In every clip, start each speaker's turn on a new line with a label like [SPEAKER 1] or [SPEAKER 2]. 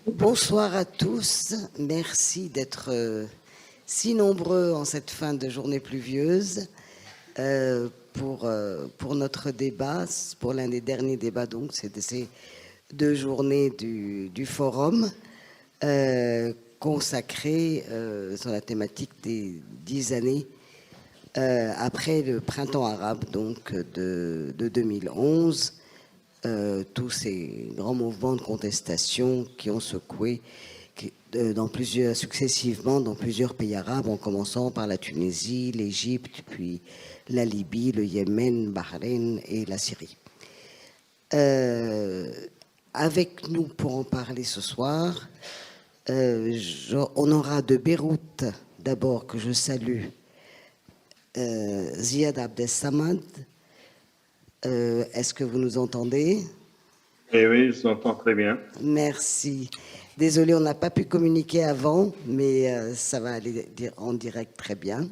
[SPEAKER 1] Bonsoir à tous. Merci d'être si nombreux en cette fin de journée pluvieuse pour notre débat, pour l'un des derniers débats donc, c'est de ces 2 journées du forum consacré sur la thématique des 10 années après le printemps arabe donc de 2011. Tous ces grands mouvements de contestation qui ont secoué successivement dans plusieurs pays arabes, en commençant par la Tunisie, l'Égypte, puis la Libye, le Yémen, Bahreïn et la Syrie. Avec nous pour en parler ce soir, on aura de Beyrouth, d'abord que je salue, Ziad Abdessamad. Est-ce que vous nous entendez?
[SPEAKER 2] Eh oui, je vous entends très bien.
[SPEAKER 1] Merci. Désolé, on n'a pas pu communiquer avant, mais ça va aller en direct très bien.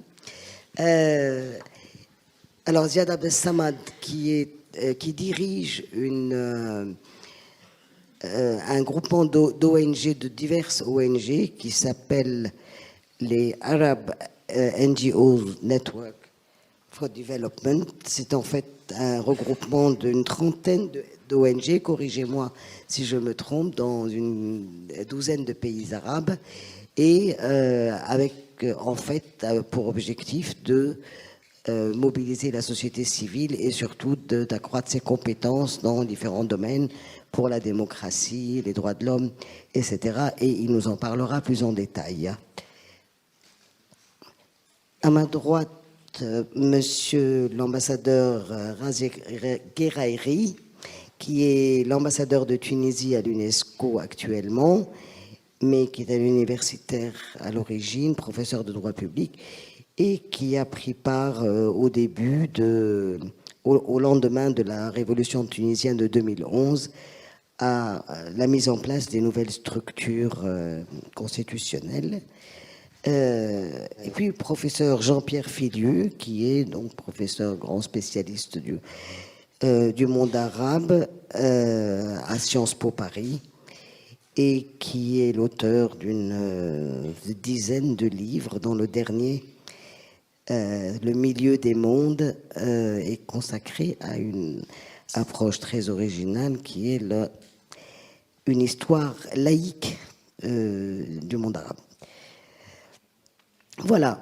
[SPEAKER 1] Alors, Ziad Abdessamad, qui dirige un groupement d'ONG, de diverses ONG, qui s'appelle les Arab NGO Network for Development. C'est en fait un regroupement d'une trentaine d'ONG, corrigez-moi si je me trompe, dans une douzaine de pays arabes, et avec en fait pour objectif de mobiliser la société civile et surtout d'accroître ses compétences dans différents domaines pour la démocratie, les droits de l'homme, etc. Et il nous en parlera plus en détail. À ma droite, Monsieur l'ambassadeur Razi Gherairi, qui est l'ambassadeur de Tunisie à l'UNESCO actuellement, mais qui est un universitaire à l'origine, professeur de droit public, et qui a pris part au lendemain de la révolution tunisienne de 2011, à la mise en place des nouvelles structures constitutionnelles. Et puis professeur Jean-Pierre Filieu, qui est donc professeur grand spécialiste du monde arabe à Sciences Po Paris, et qui est l'auteur d'une dizaine de livres, dont le dernier, Le milieu des mondes, est consacré à une approche très originale qui est une histoire laïque du monde arabe. Voilà.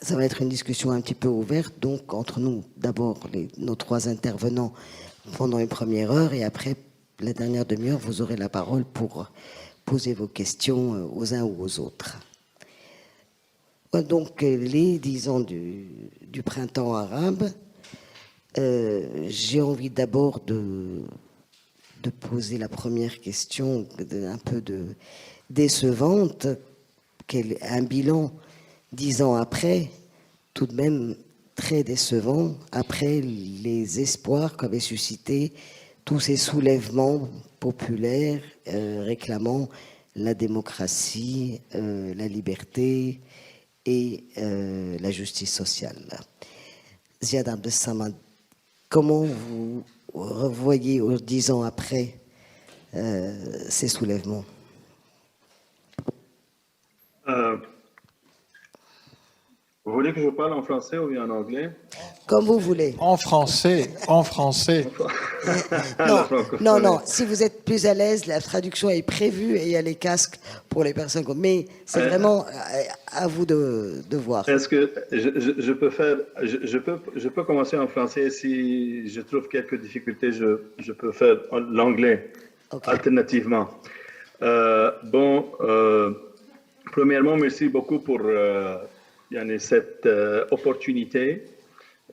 [SPEAKER 1] Ça va être une discussion un petit peu ouverte, donc entre nous, d'abord nos trois intervenants pendant une première heure, et après la dernière demi-heure, vous aurez la parole pour poser vos questions aux uns ou aux autres. Donc, les 10 ans du printemps arabe, j'ai envie d'abord de poser la première question un peu décevante, un bilan 10 ans après, tout de même très décevant, après les espoirs qu'avaient suscité tous ces soulèvements populaires réclamant la démocratie, la liberté et la justice sociale. Ziad Abdessamad, comment vous revoyez 10 ans après ces soulèvements?
[SPEAKER 2] Vous voulez que je parle en français ou bien en anglais?
[SPEAKER 1] Comme vous voulez.
[SPEAKER 3] En français, en français.
[SPEAKER 1] Non, si vous êtes plus à l'aise, la traduction est prévue et il y a les casques pour les personnes. Mais c'est vraiment à vous de voir.
[SPEAKER 2] Est-ce que je peux faire, je peux commencer en français. Si je trouve quelques difficultés, je peux faire l'anglais alternativement. Premièrement, merci beaucoup pour cette opportunité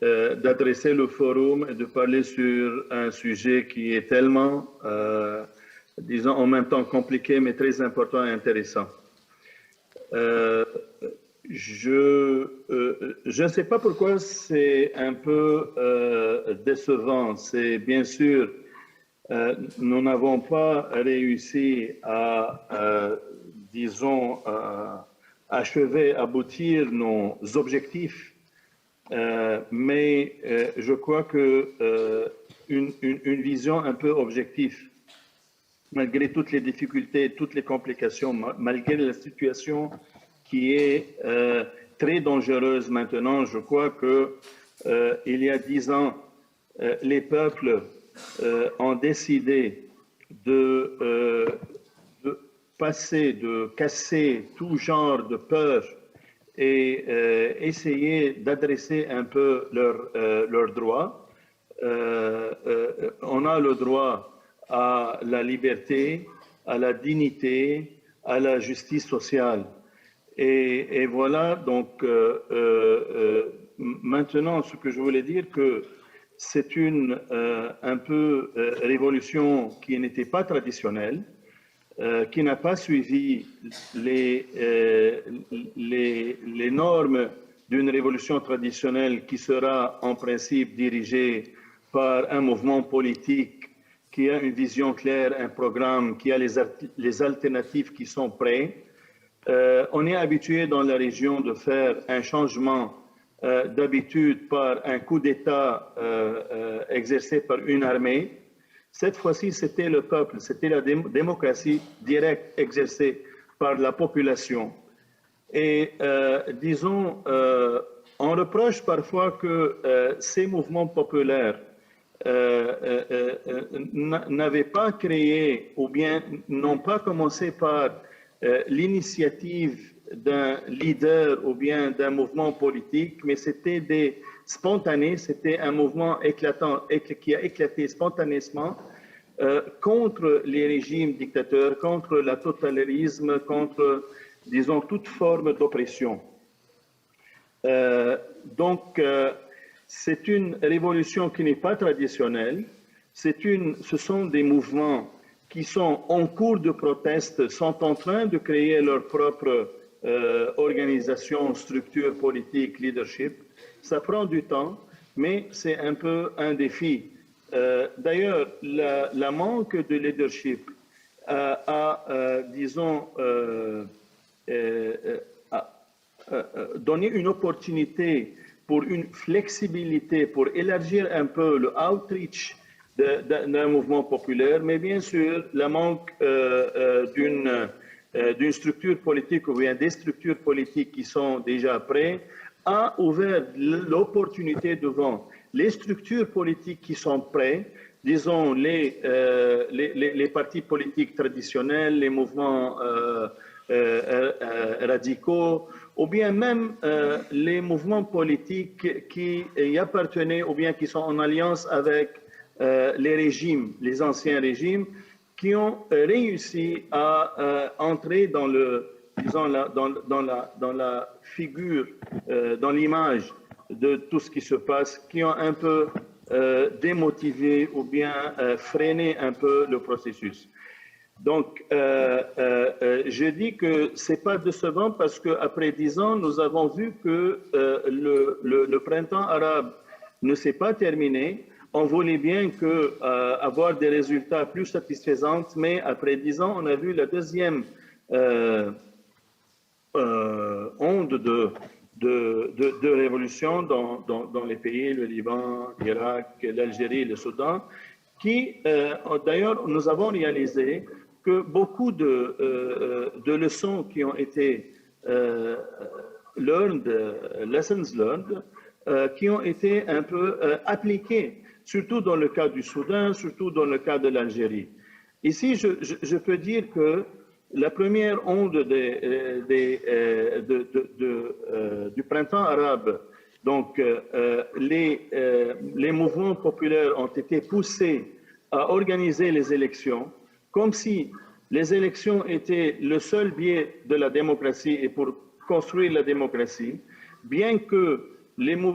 [SPEAKER 2] d'adresser le forum et de parler sur un sujet qui est tellement, disons, en même temps compliqué, mais très important et intéressant. Je ne sais pas pourquoi c'est un peu décevant. C'est bien sûr, nous n'avons pas réussi à, disons, achever, aboutir nos objectifs, mais je crois que une vision un peu objective, malgré toutes les difficultés, toutes les complications, malgré la situation qui est très dangereuse maintenant. Je crois que il y a 10 ans, les peuples ont décidé de casser tout genre de peur et essayer d'adresser un peu leurs droits. On a le droit à la liberté, à la dignité, à la justice sociale. Et voilà, donc, maintenant, ce que je voulais dire, que c'est un peu révolution qui n'était pas traditionnelle, qui n'a pas suivi les normes d'une révolution traditionnelle qui sera en principe dirigée par un mouvement politique qui a une vision claire, un programme, qui a les alternatives qui sont prêtes. On est habitué dans la région de faire un changement d'habitude par un coup d'État exercé par une armée. Cette fois-ci, c'était le peuple, c'était la démocratie directe exercée par la population. Et disons, on reproche parfois que ces mouvements populaires n'avaient pas créé ou bien n'ont pas commencé par l'initiative d'un leader ou bien d'un mouvement politique, mais c'était des spontanés, c'était un mouvement éclatant qui a éclaté spontanément contre les régimes dictateurs, contre le totalitarisme, contre, disons, toute forme d'oppression. Donc, c'est une révolution qui n'est pas traditionnelle. Ce sont des mouvements qui sont en cours de proteste, sont en train de créer leur propre organisation, structure politique, leadership. Ça prend du temps, mais c'est un peu un défi. D'ailleurs, la manque de leadership a disons, donné une opportunité pour une flexibilité, pour élargir un peu le outreach d'un mouvement populaire, mais bien sûr, le manque d'une structure politique ou bien des structures politiques qui sont déjà prêtes a ouvert l'opportunité devant les structures politiques qui sont prêtes, disons les partis politiques traditionnels, les mouvements radicaux, ou bien même les mouvements politiques qui y appartenaient ou bien qui sont en alliance avec les régimes, les anciens régimes, qui ont réussi à entrer dans la figure, dans l'image de tout ce qui se passe, qui ont un peu démotivé ou bien freiné un peu le processus. Donc, je dis que ce n'est pas décevant parce qu'après 10 ans, nous avons vu que le printemps arabe ne s'est pas terminé. On voulait bien avoir des résultats plus satisfaisants, mais après 10 ans, on a vu la deuxième onde de révolution dans les pays, le Liban, l'Irak, l'Algérie, le Soudan, qui, d'ailleurs, nous avons réalisé que beaucoup de leçons qui ont été lessons learned, qui ont été un peu appliquées, surtout dans le cas du Soudan, surtout dans le cas de l'Algérie. Ici, je peux dire que la première onde du printemps arabe, donc les mouvements populaires ont été poussés à organiser les élections, comme si les élections étaient le seul biais de la démocratie et pour construire la démocratie, bien que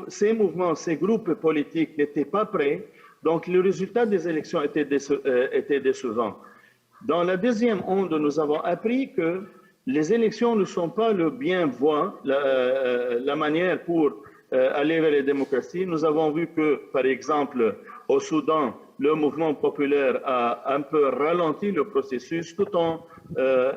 [SPEAKER 2] ces mouvements, ces groupes politiques n'étaient pas prêts, donc le résultat des élections était décevant. Dans la deuxième onde, nous avons appris que les élections ne sont pas le bien voie, la manière pour aller vers la démocratie. Nous avons vu que, par exemple, au Soudan, le mouvement populaire a un peu ralenti le processus tout en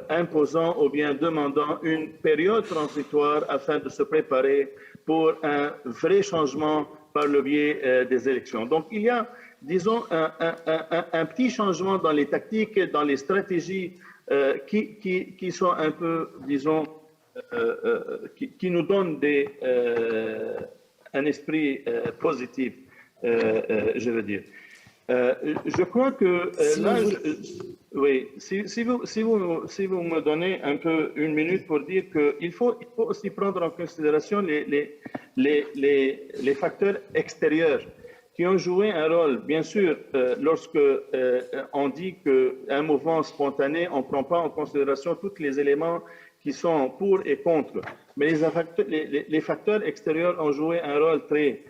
[SPEAKER 2] imposant ou bien demandant une période transitoire afin de se préparer pour un vrai changement par le biais des élections. Donc, il y a disons, un petit changement dans les tactiques, dans les stratégies qui sont un peu, disons, qui nous donnent un esprit positif, je veux dire. Je crois que là, oui, si vous me donnez un peu une minute pour dire qu'il faut aussi prendre en considération les facteurs extérieurs qui ont joué un rôle. Bien sûr, lorsque on dit qu'un mouvement spontané, on ne prend pas en considération tous les éléments qui sont pour et contre. Mais les facteurs extérieurs ont joué un rôle très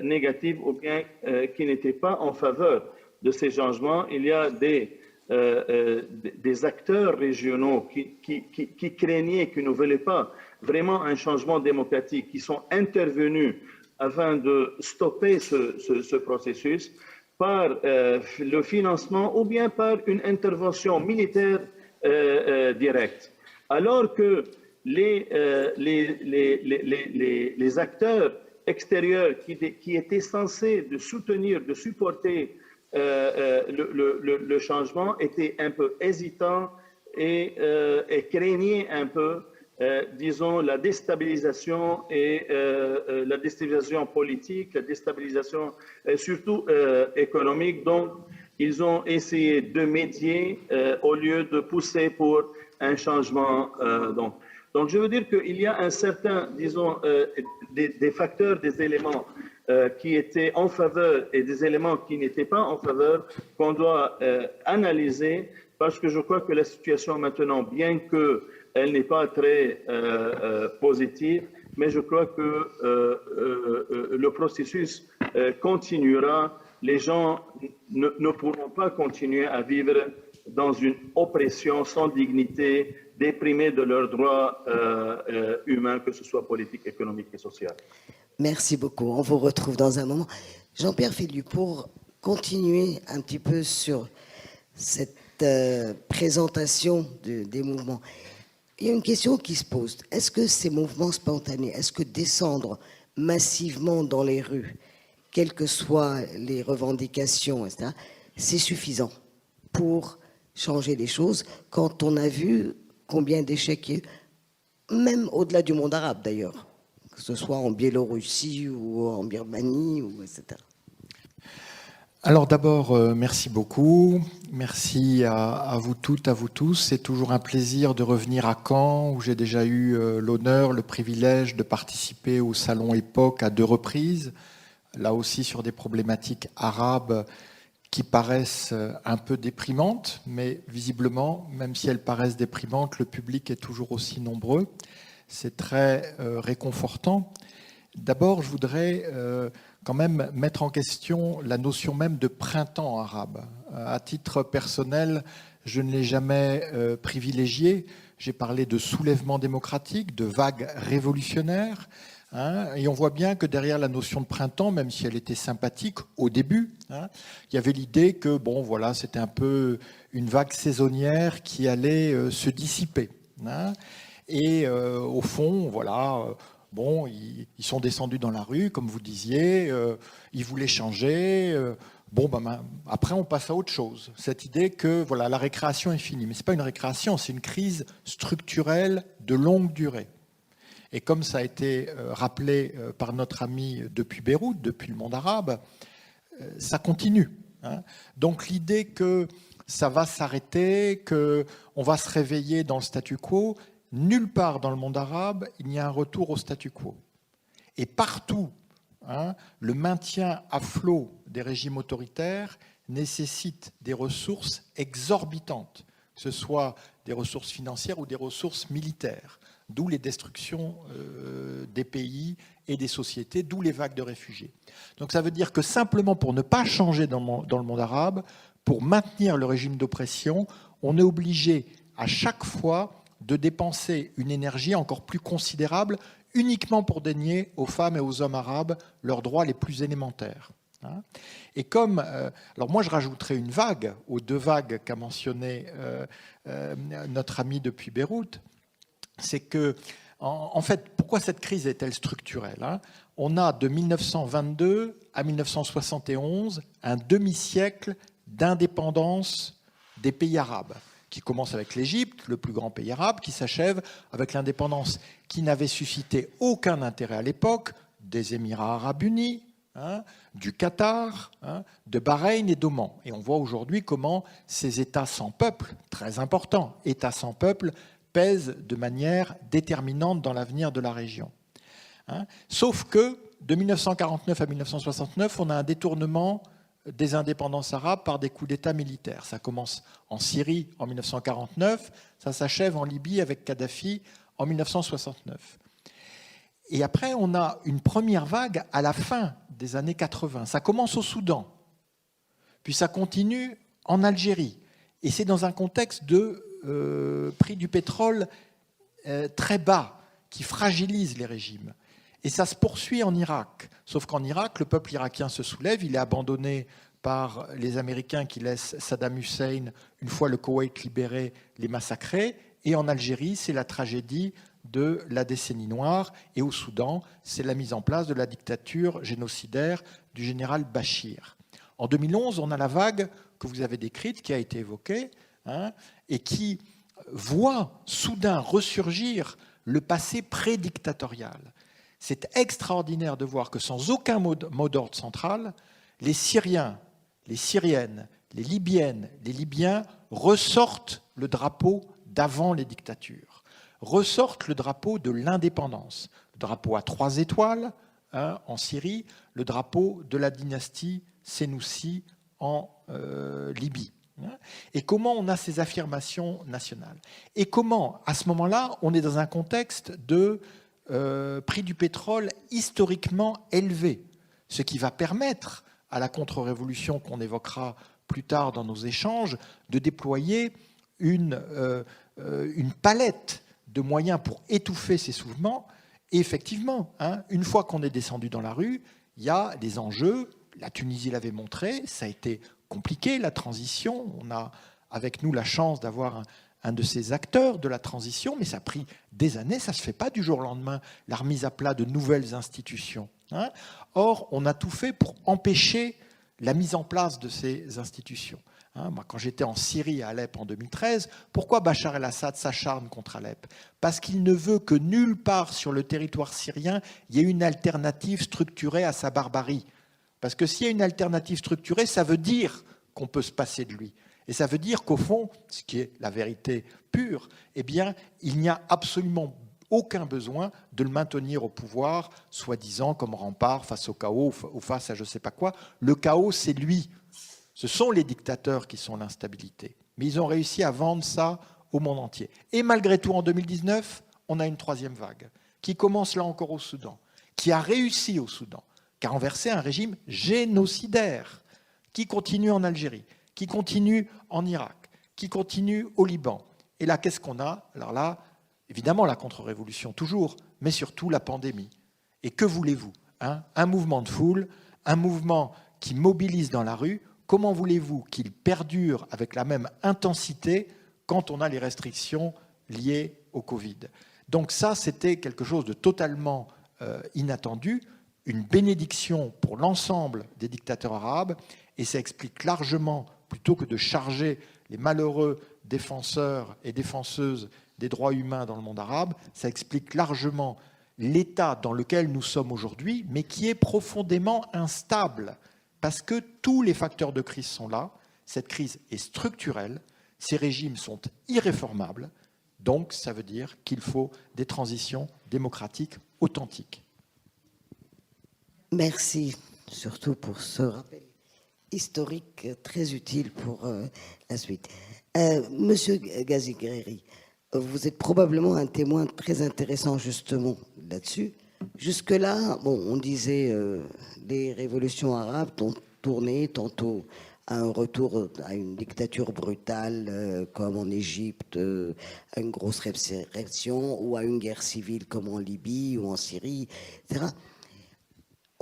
[SPEAKER 2] négatif ou bien qui n'étaient pas en faveur de ces changements. Il y a des acteurs régionaux qui craignaient, qui ne voulaient pas vraiment un changement démocratique, qui sont intervenus afin de stopper ce processus par le financement ou bien par une intervention militaire directe. Alors que les acteurs extérieurs qui étaient censés de soutenir, de supporter le changement étaient un peu hésitants et craignaient un peu, disons, la déstabilisation et la déstabilisation politique, la déstabilisation surtout économique. Donc, ils ont essayé de médier au lieu de pousser pour un changement. Donc, je veux dire qu'il y a un certain, disons, des facteurs, des éléments qui étaient en faveur et des éléments qui n'étaient pas en faveur qu'on doit analyser, parce que je crois que la situation maintenant, bien qu'elle n'est pas très positive, mais je crois que le processus continuera. Les gens ne pourront pas continuer à vivre dans une oppression sans dignité, déprimés de leurs droits humains, que ce soit politique, économique et social.
[SPEAKER 1] Merci beaucoup. On vous retrouve dans un moment. Jean-Pierre Félu, pour continuer un petit peu sur cette présentation des mouvements, il y a une question qui se pose. Est-ce que ces mouvements spontanés, est-ce que descendre massivement dans les rues, quelles que soient les revendications, etc., c'est suffisant pour changer les choses quand on a vu combien d'échecs il y a eu, même au-delà du monde arabe d'ailleurs, que ce soit en Biélorussie ou en Birmanie, etc.
[SPEAKER 3] Alors d'abord, merci beaucoup. Merci à vous toutes, à vous tous. C'est toujours un plaisir de revenir à Caen, où j'ai déjà eu l'honneur, le privilège de participer au Salon Époque à 2 reprises, là aussi sur des problématiques arabes qui paraissent un peu déprimantes, mais visiblement, même si elles paraissent déprimantes, le public est toujours aussi nombreux. C'est très réconfortant. D'abord, je voudrais quand même mettre en question la notion même de printemps arabe. À titre personnel, je ne l'ai jamais privilégié. J'ai parlé de soulèvement démocratique, de vague révolutionnaire. Et on voit bien que derrière la notion de printemps, même si elle était sympathique au début, il y avait l'idée que bon, voilà, c'était un peu une vague saisonnière qui allait se dissiper. Et au fond, voilà, bon, ils sont descendus dans la rue, comme vous disiez, ils voulaient changer. Bon, après, on passe à autre chose. Cette idée que voilà, la récréation est finie. Mais ce n'est pas une récréation, c'est une crise structurelle de longue durée. Et comme ça a été rappelé par notre ami depuis Beyrouth, depuis le monde arabe, ça continue. Donc l'idée que ça va s'arrêter, qu'on va se réveiller dans le statu quo, nulle part dans le monde arabe, il n'y a un retour au statu quo. Et partout, le maintien à flot des régimes autoritaires nécessite des ressources exorbitantes, que ce soit des ressources financières ou des ressources militaires. D'où les destructions des pays et des sociétés, d'où les vagues de réfugiés. Donc ça veut dire que simplement pour ne pas changer dans le monde arabe, pour maintenir le régime d'oppression, on est obligé à chaque fois de dépenser une énergie encore plus considérable uniquement pour dénier aux femmes et aux hommes arabes leurs droits les plus élémentaires. Et comme, alors moi je rajouterais une vague aux 2 vagues qu'a mentionné notre ami depuis Beyrouth, c'est que, En fait, pourquoi cette crise est-elle structurelle, hein? On a de 1922 à 1971 un demi-siècle d'indépendance des pays arabes, qui commence avec l'Égypte, le plus grand pays arabe, qui s'achève avec l'indépendance qui n'avait suscité aucun intérêt à l'époque des Émirats arabes unis, hein, du Qatar, hein, de Bahreïn et d'Oman. Et on voit aujourd'hui comment ces États sans peuple, très importants, États sans peuple, pèsent de manière déterminante dans l'avenir de la région. Hein. Sauf que de 1949 à 1969, on a un détournement des indépendances arabes par des coups d'État militaires. Ça commence en Syrie en 1949, ça s'achève en Libye avec Kadhafi en 1969. Et après, on a une première vague à la fin des années 80. Ça commence au Soudan, puis ça continue en Algérie. Et c'est dans un contexte de prix du pétrole très bas qui fragilise les régimes. Et ça se poursuit en Irak. Sauf qu'en Irak, le peuple irakien se soulève, il est abandonné par les Américains qui laissent Saddam Hussein, une fois le Koweït libéré, les massacrer. Et en Algérie, c'est la tragédie de la décennie noire. Et au Soudan, c'est la mise en place de la dictature génocidaire du général Bachir. En 2011, on a la vague que vous avez décrite, qui a été évoquée, hein, et qui voit soudain ressurgir le passé prédictatorial. C'est extraordinaire de voir que sans aucun mot d'ordre central, les Syriens, les Syriennes, les Libyennes, les Libyens ressortent le drapeau d'avant les dictatures, ressortent le drapeau de l'indépendance, le drapeau à 3 étoiles, hein, en Syrie, le drapeau de la dynastie Sénoussi en Libye. Et comment on a ces affirmations nationales? Et comment, à ce moment-là, on est dans un contexte de prix du pétrole historiquement élevé, ce qui va permettre à la contre-révolution qu'on évoquera plus tard dans nos échanges de déployer une palette de moyens pour étouffer ces soulèvements. Et effectivement, hein, une fois qu'on est descendu dans la rue, il y a des enjeux. La Tunisie l'avait montré, ça a été compliqué, la transition. On a avec nous la chance d'avoir un de ces acteurs de la transition, mais ça a pris des années, ça ne se fait pas du jour au lendemain, la remise à plat de nouvelles institutions. Hein. Or, on a tout fait pour empêcher la mise en place de ces institutions. Hein, moi, quand j'étais en Syrie, à Alep, en 2013, pourquoi Bachar el-Assad s'acharne contre Alep? Parce qu'il ne veut que nulle part sur le territoire syrien, il y ait une alternative structurée à sa barbarie. Parce que s'il y a une alternative structurée, ça veut dire qu'on peut se passer de lui. Et ça veut dire qu'au fond, ce qui est la vérité pure, eh bien, il n'y a absolument aucun besoin de le maintenir au pouvoir, soi-disant comme rempart face au chaos ou face à je ne sais pas quoi. Le chaos, c'est lui. Ce sont les dictateurs qui sont l'instabilité. Mais ils ont réussi à vendre ça au monde entier. Et malgré tout, en 2019, on a une 3e vague qui commence là encore au Soudan, qui a réussi au Soudan, qui a renversé un régime génocidaire, qui continue en Algérie, qui continue en Irak, qui continue au Liban. Et là, qu'est-ce qu'on a? Alors là, évidemment, la contre-révolution toujours, mais surtout la pandémie. Et que voulez-vous, hein? Un mouvement de foule, un mouvement qui mobilise dans la rue, comment voulez-vous qu'il perdure avec la même intensité quand on a les restrictions liées au Covid? Donc ça, c'était quelque chose de totalement inattendu, une bénédiction pour l'ensemble des dictateurs arabes, et ça explique largement, plutôt que de charger les malheureux défenseurs et défenseuses des droits humains dans le monde arabe, ça explique largement l'état dans lequel nous sommes aujourd'hui, mais qui est profondément instable, parce que tous les facteurs de crise sont là, cette crise est structurelle, ces régimes sont irréformables, donc ça veut dire qu'il faut des transitions démocratiques authentiques.
[SPEAKER 1] Merci, surtout pour ce rappel historique très utile pour la suite. Monsieur Ghazigueri, vous êtes probablement un témoin très intéressant justement là-dessus. Jusque-là, bon, on disait les révolutions arabes ont tourné tantôt à un retour à une dictature brutale comme en Égypte, à une grosse répression, ou à une guerre civile comme en Libye ou en Syrie, etc.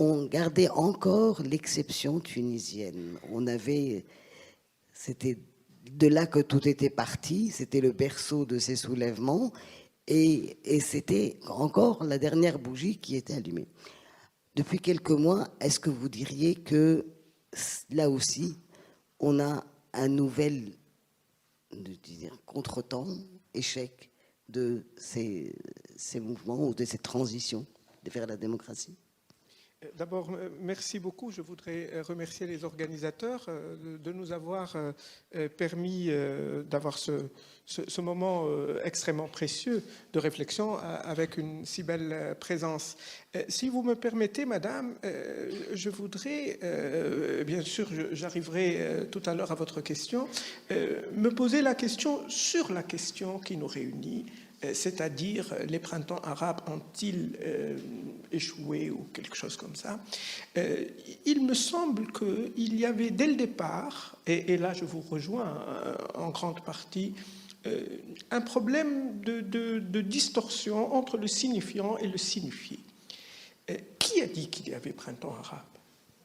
[SPEAKER 1] On gardait encore l'exception tunisienne. C'était de là que tout était parti, c'était le berceau de ces soulèvements, Et c'était encore la dernière bougie qui était allumée. Depuis quelques mois, est-ce que vous diriez que là aussi, on a un nouvel contretemps, échec de ces mouvements ou de cette transition vers la démocratie?
[SPEAKER 4] D'abord, merci beaucoup. Je voudrais remercier les organisateurs de nous avoir permis d'avoir ce moment extrêmement précieux de réflexion avec une si belle présence. Si vous me permettez, Madame, je voudrais, bien sûr, j'arriverai tout à l'heure à votre question, me poser la question sur la question qui nous réunit, c'est-à-dire les printemps arabes ont-ils échoué ou quelque chose comme ça. Il me semble qu'il y avait dès le départ, et là je vous rejoins en grande partie, un problème de distorsion entre le signifiant et le signifié. Qui a dit qu'il y avait printemps arabe?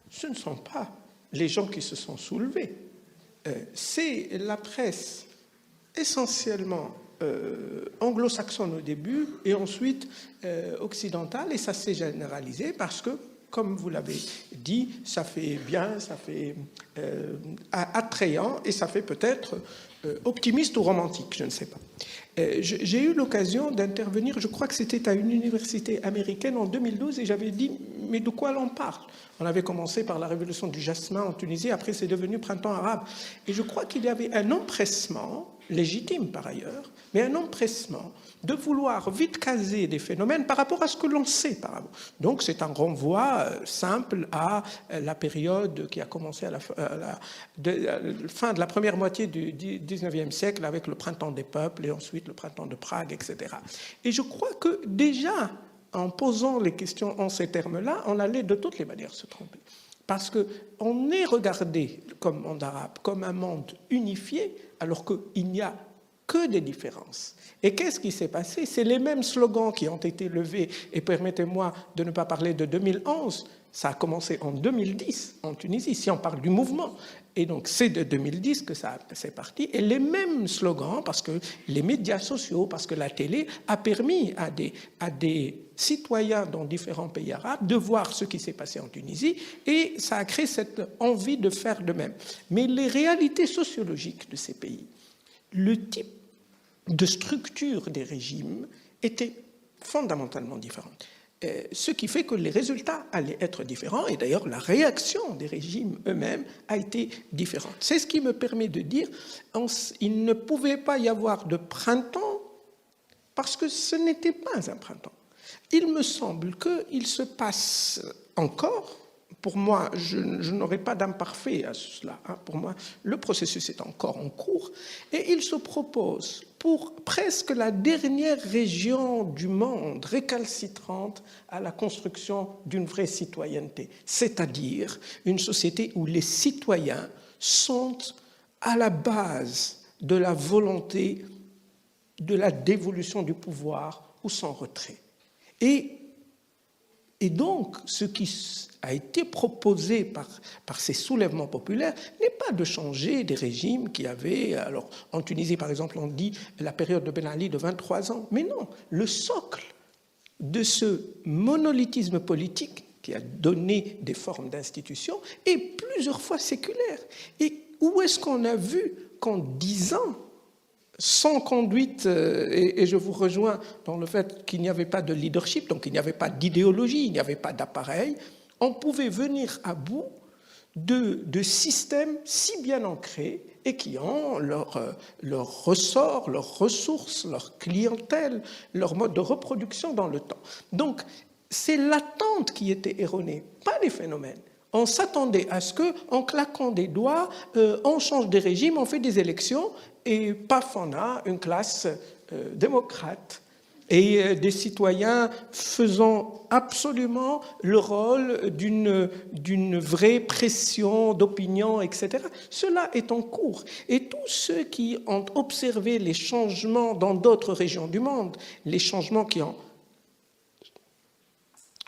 [SPEAKER 4] Ce ne sont pas les gens qui se sont soulevés. C'est la presse essentiellement anglo-saxonne au début et ensuite occidentale, et ça s'est généralisé parce que, comme vous l'avez dit, ça fait bien, ça fait attrayant et ça fait peut-être optimiste ou romantique, je ne sais pas. J'ai eu l'occasion d'intervenir, je crois que c'était à une université américaine en 2012, et j'avais dit, mais de quoi l'on parle? On avait commencé par la révolution du jasmin en Tunisie, après c'est devenu printemps arabe. Et je crois qu'il y avait un empressement, légitime par ailleurs, mais un empressement de vouloir vite caser des phénomènes par rapport à ce que l'on sait par rapport. Donc c'est un renvoi simple à la période qui a commencé à la fin de la première moitié du 19e siècle avec le printemps des peuples et ensuite le printemps de Prague, etc. Et je crois que déjà, en posant les questions en ces termes-là, on allait de toutes les manières se tromper. Parce qu'on est regardé comme monde arabe, comme un monde unifié, alors qu'il n'y a que des différences. Et qu'est-ce qui s'est passé? C'est les mêmes slogans qui ont été levés, et permettez-moi de ne pas parler de 2011, ça a commencé en 2010 en Tunisie, si on parle du mouvement. Et donc c'est de 2010 que c'est parti, et les mêmes slogans, parce que les médias sociaux, parce que la télé a permis à des citoyens dans différents pays arabes de voir ce qui s'est passé en Tunisie, et ça a créé cette envie de faire de même. Mais les réalités sociologiques de ces pays, le type de structure des régimes était fondamentalement différent. Ce qui fait que les résultats allaient être différents, et d'ailleurs la réaction des régimes eux-mêmes a été différente. C'est ce qui me permet de dire qu'il ne pouvait pas y avoir de printemps parce que ce n'était pas un printemps. Il me semble qu'il se passe encore, pour moi, je n'aurai pas d'âme parfait à cela, pour moi, le processus est encore en cours, et il se propose pour presque la dernière région du monde récalcitrante à la construction d'une vraie citoyenneté, c'est-à-dire une société où les citoyens sont à la base de la volonté de la dévolution du pouvoir ou son retrait. Et donc, ce qui a été proposé par ces soulèvements populaires n'est pas de changer des régimes qui avaient, alors en Tunisie par exemple on dit la période de Ben Ali de 23 ans, mais non, le socle de ce monolithisme politique qui a donné des formes d'institutions est plusieurs fois séculaire. Et où est-ce qu'on a vu qu'en 10 ans, sans conduite, et je vous rejoins dans le fait qu'il n'y avait pas de leadership, donc il n'y avait pas d'idéologie, il n'y avait pas d'appareil, on pouvait venir à bout de systèmes si bien ancrés et qui ont leur ressort, leurs ressources, leur clientèle, leur mode de reproduction dans le temps. Donc, c'est l'attente qui était erronée, pas les phénomènes. On s'attendait à ce qu'en claquant des doigts, on change des régimes, on fait des élections, et paf, on a une classe démocrate et des citoyens faisant absolument le rôle d'une vraie pression d'opinion, etc. Cela est en cours. Et tous ceux qui ont observé les changements dans d'autres régions du monde, les changements qui ont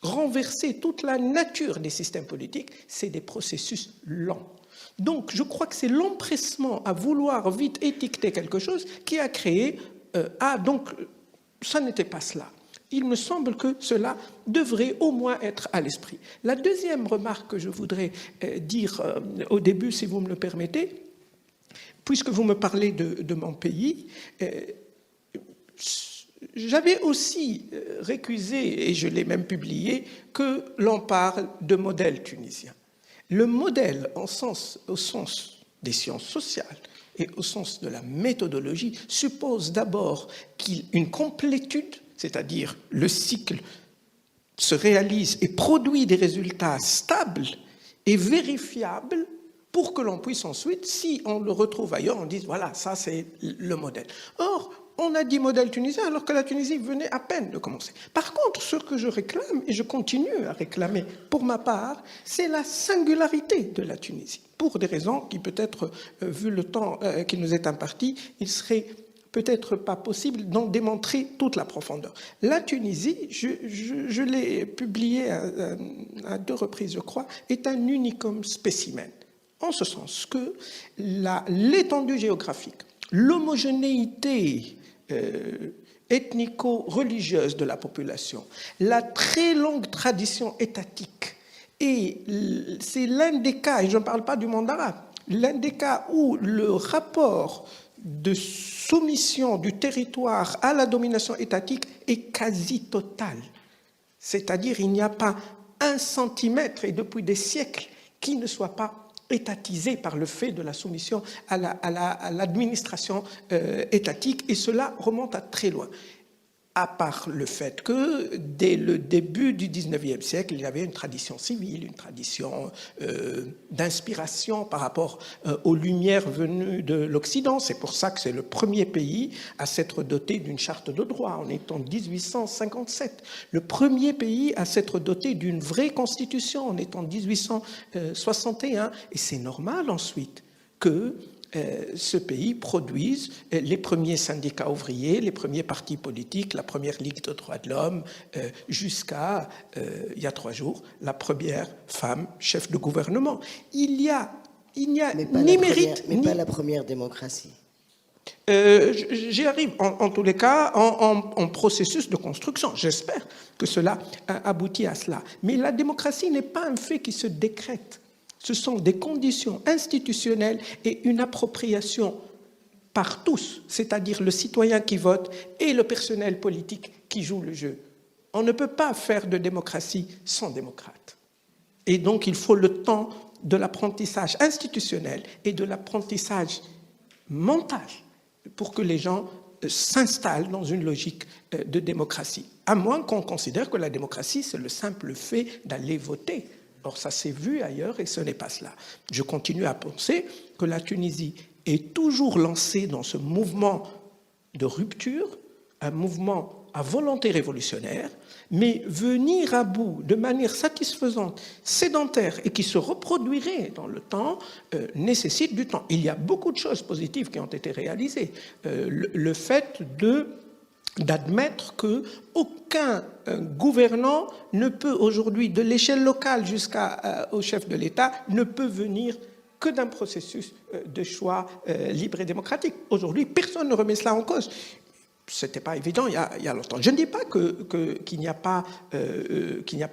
[SPEAKER 4] renversé toute la nature des systèmes politiques, c'est des processus lents. Donc, je crois que c'est l'empressement à vouloir vite étiqueter quelque chose qui a créé, donc ça n'était pas cela. Il me semble que cela devrait au moins être à l'esprit. La deuxième remarque que je voudrais dire au début, si vous me le permettez, puisque vous me parlez de mon pays, j'avais aussi récusé, et je l'ai même publié, que l'on parle de modèle tunisien. Le modèle, au sens des sciences sociales et au sens de la méthodologie, suppose d'abord une complétude, c'est-à-dire le cycle se réalise et produit des résultats stables et vérifiables pour que l'on puisse ensuite, si on le retrouve ailleurs, on dise voilà, ça c'est le modèle. Or, on a dit modèle tunisien alors que la Tunisie venait à peine de commencer. Par contre, ce que je réclame, et je continue à réclamer pour ma part, c'est la singularité de la Tunisie. Pour des raisons qui peut-être, vu le temps qui nous est imparti, il serait peut-être pas possible d'en démontrer toute la profondeur. La Tunisie, je l'ai publié à 2 reprises, je crois, est un unicum spécimen. En ce sens que l'étendue géographique, l'homogénéité ethnico-religieuse de la population, la très longue tradition étatique, et c'est l'un des cas, et je ne parle pas du monde arabe, l'un des cas où le rapport de soumission du territoire à la domination étatique est quasi total. C'est-à-dire il n'y a pas 1 centimètre, et depuis des siècles, qui ne soit pas étatisé par le fait de la soumission à l'administration étatique, et cela remonte à très loin. À part le fait que, dès le début du XIXe siècle, il y avait une tradition civile, une tradition d'inspiration par rapport aux lumières venues de l'Occident. C'est pour ça que c'est le premier pays à s'être doté d'une charte de droit. On est en 1857. Le premier pays à s'être doté d'une vraie constitution. On est en 1861. Et c'est normal ensuite que ce pays produise les premiers syndicats ouvriers, les premiers partis politiques, la première Ligue de droits de l'homme, jusqu'à, il y a 3 jours, la première femme chef de gouvernement. Il n'y a ni mérite...
[SPEAKER 1] Mais pas la première démocratie.
[SPEAKER 4] J'y arrive, en tous les cas, en processus de construction. J'espère que cela aboutit à cela. Mais la démocratie n'est pas un fait qui se décrète. Ce sont des conditions institutionnelles et une appropriation par tous, c'est-à-dire le citoyen qui vote et le personnel politique qui joue le jeu. On ne peut pas faire de démocratie sans démocrate. Et donc, il faut le temps de l'apprentissage institutionnel et de l'apprentissage mental pour que les gens s'installent dans une logique de démocratie. À moins qu'on considère que la démocratie, c'est le simple fait d'aller voter. Or, ça s'est vu ailleurs et ce n'est pas cela. Je continue à penser que la Tunisie est toujours lancée dans ce mouvement de rupture, un mouvement à volonté révolutionnaire, mais venir à bout de manière satisfaisante, sédentaire et qui se reproduirait dans le temps, nécessite du temps. Il y a beaucoup de choses positives qui ont été réalisées. Le fait d'admettre qu'aucun gouvernant ne peut aujourd'hui, de l'échelle locale jusqu'au chef de l'État, ne peut venir que d'un processus de choix libre et démocratique. Aujourd'hui, personne ne remet cela en cause. Ce n'était pas évident il y a longtemps. Je ne dis pas qu'il n'y a pas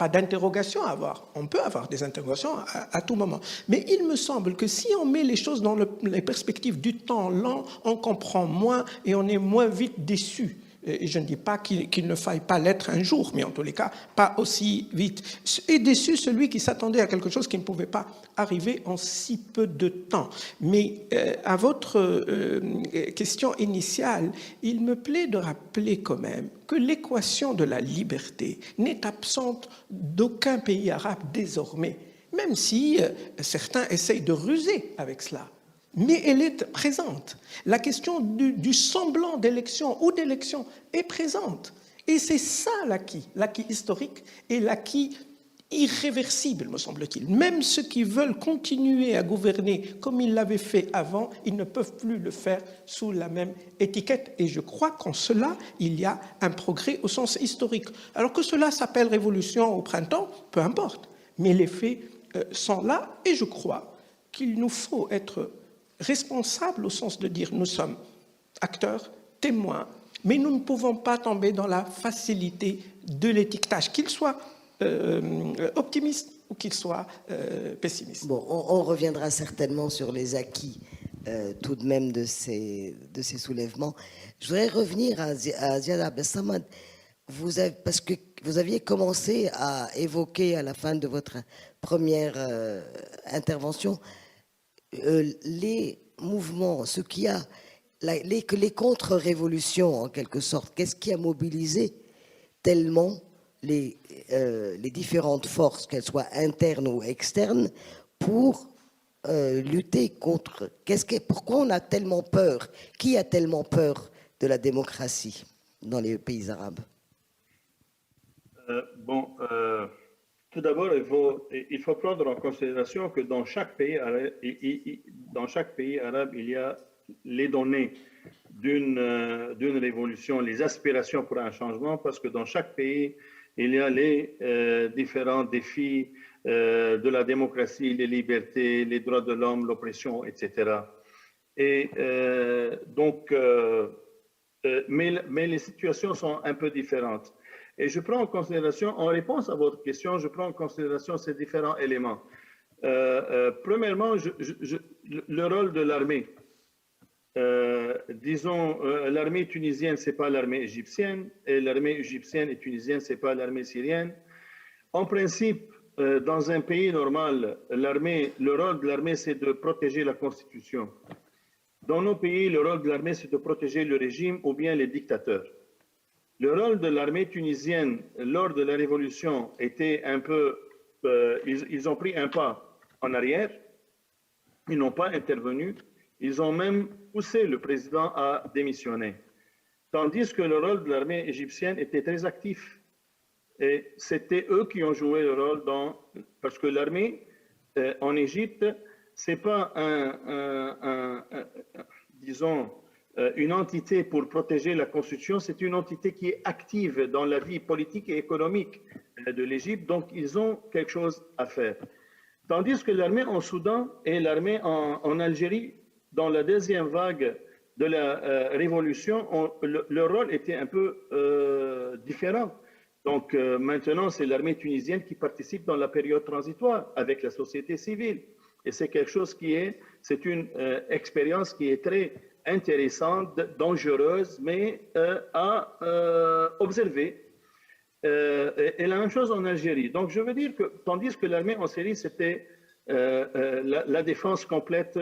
[SPEAKER 4] d'interrogation à avoir. On peut avoir des interrogations à tout moment. Mais il me semble que si on met les choses dans les perspectives du temps lent, on comprend moins et on est moins vite déçu. Et je ne dis pas qu'il ne faille pas l'être un jour, mais en tous les cas, pas aussi vite. Et déçu celui qui s'attendait à quelque chose qui ne pouvait pas arriver en si peu de temps. Mais à votre question initiale, il me plaît de rappeler quand même que l'équation de la liberté n'est absente d'aucun pays arabe désormais, même si certains essayent de ruser avec cela. Mais elle est présente. La question du semblant d'élection ou d'élection est présente. Et c'est ça l'acquis historique et l'acquis irréversible, me semble-t-il. Même ceux qui veulent continuer à gouverner comme ils l'avaient fait avant, ils ne peuvent plus le faire sous la même étiquette. Et je crois qu'en cela, il y a un progrès au sens historique. Alors que cela s'appelle révolution au printemps, peu importe. Mais les faits sont là et je crois qu'il nous faut être responsable au sens de dire nous sommes acteurs, témoins, Mais nous ne pouvons pas tomber dans la facilité de l'étiquetage, qu'il soit optimiste ou qu'il soit pessimiste.
[SPEAKER 1] Bon, on reviendra certainement sur les acquis tout de même de ces soulèvements. Je voudrais revenir à Ziad Abdessamad. Parce que vous aviez commencé à évoquer à la fin de votre première intervention les mouvements, ce qu'il y a, les contre-révolutions en quelque sorte. Qu'est-ce qui a mobilisé tellement les différentes forces, qu'elles soient internes ou externes, pour lutter contre... Pourquoi on a tellement peur? Qui a tellement peur de la démocratie dans les pays arabes?
[SPEAKER 2] Tout d'abord, il faut prendre en considération que dans chaque pays arabe, il y a les données d'une révolution, les aspirations pour un changement, parce que dans chaque pays, il y a les différents défis de la démocratie, les libertés, les droits de l'homme, l'oppression, etc. Mais les situations sont un peu différentes. Et je prends en considération, en réponse à votre question, je prends en considération ces différents éléments. Premièrement, le rôle de l'armée. Disons, l'armée tunisienne, ce n'est pas l'armée égyptienne, et l'armée égyptienne et tunisienne, ce n'est pas l'armée syrienne. En principe, dans un pays normal, le rôle de l'armée, c'est de protéger la Constitution. Dans nos pays, le rôle de l'armée, c'est de protéger le régime ou bien les dictateurs. Le rôle de l'armée tunisienne lors de la révolution était un peu... ils ont pris un pas en arrière, ils n'ont pas intervenu, ils ont même poussé le président à démissionner. Tandis que le rôle de l'armée égyptienne était très actif. Et c'était eux qui ont joué le rôle parce que l'armée en Égypte, c'est pas disons, une entité pour protéger la Constitution, c'est une entité qui est active dans la vie politique et économique de l'Égypte, donc ils ont quelque chose à faire. Tandis que l'armée en Soudan et l'armée en Algérie, dans la deuxième vague de la révolution, leur rôle était un peu différent. Donc maintenant, c'est l'armée tunisienne qui participe dans la période transitoire avec la société civile. Et c'est quelque chose c'est une expérience qui est très intéressante, dangereuse, mais à observer. Et la même chose en Algérie. Donc je veux dire que, tandis que l'armée en Syrie, c'était la défense complète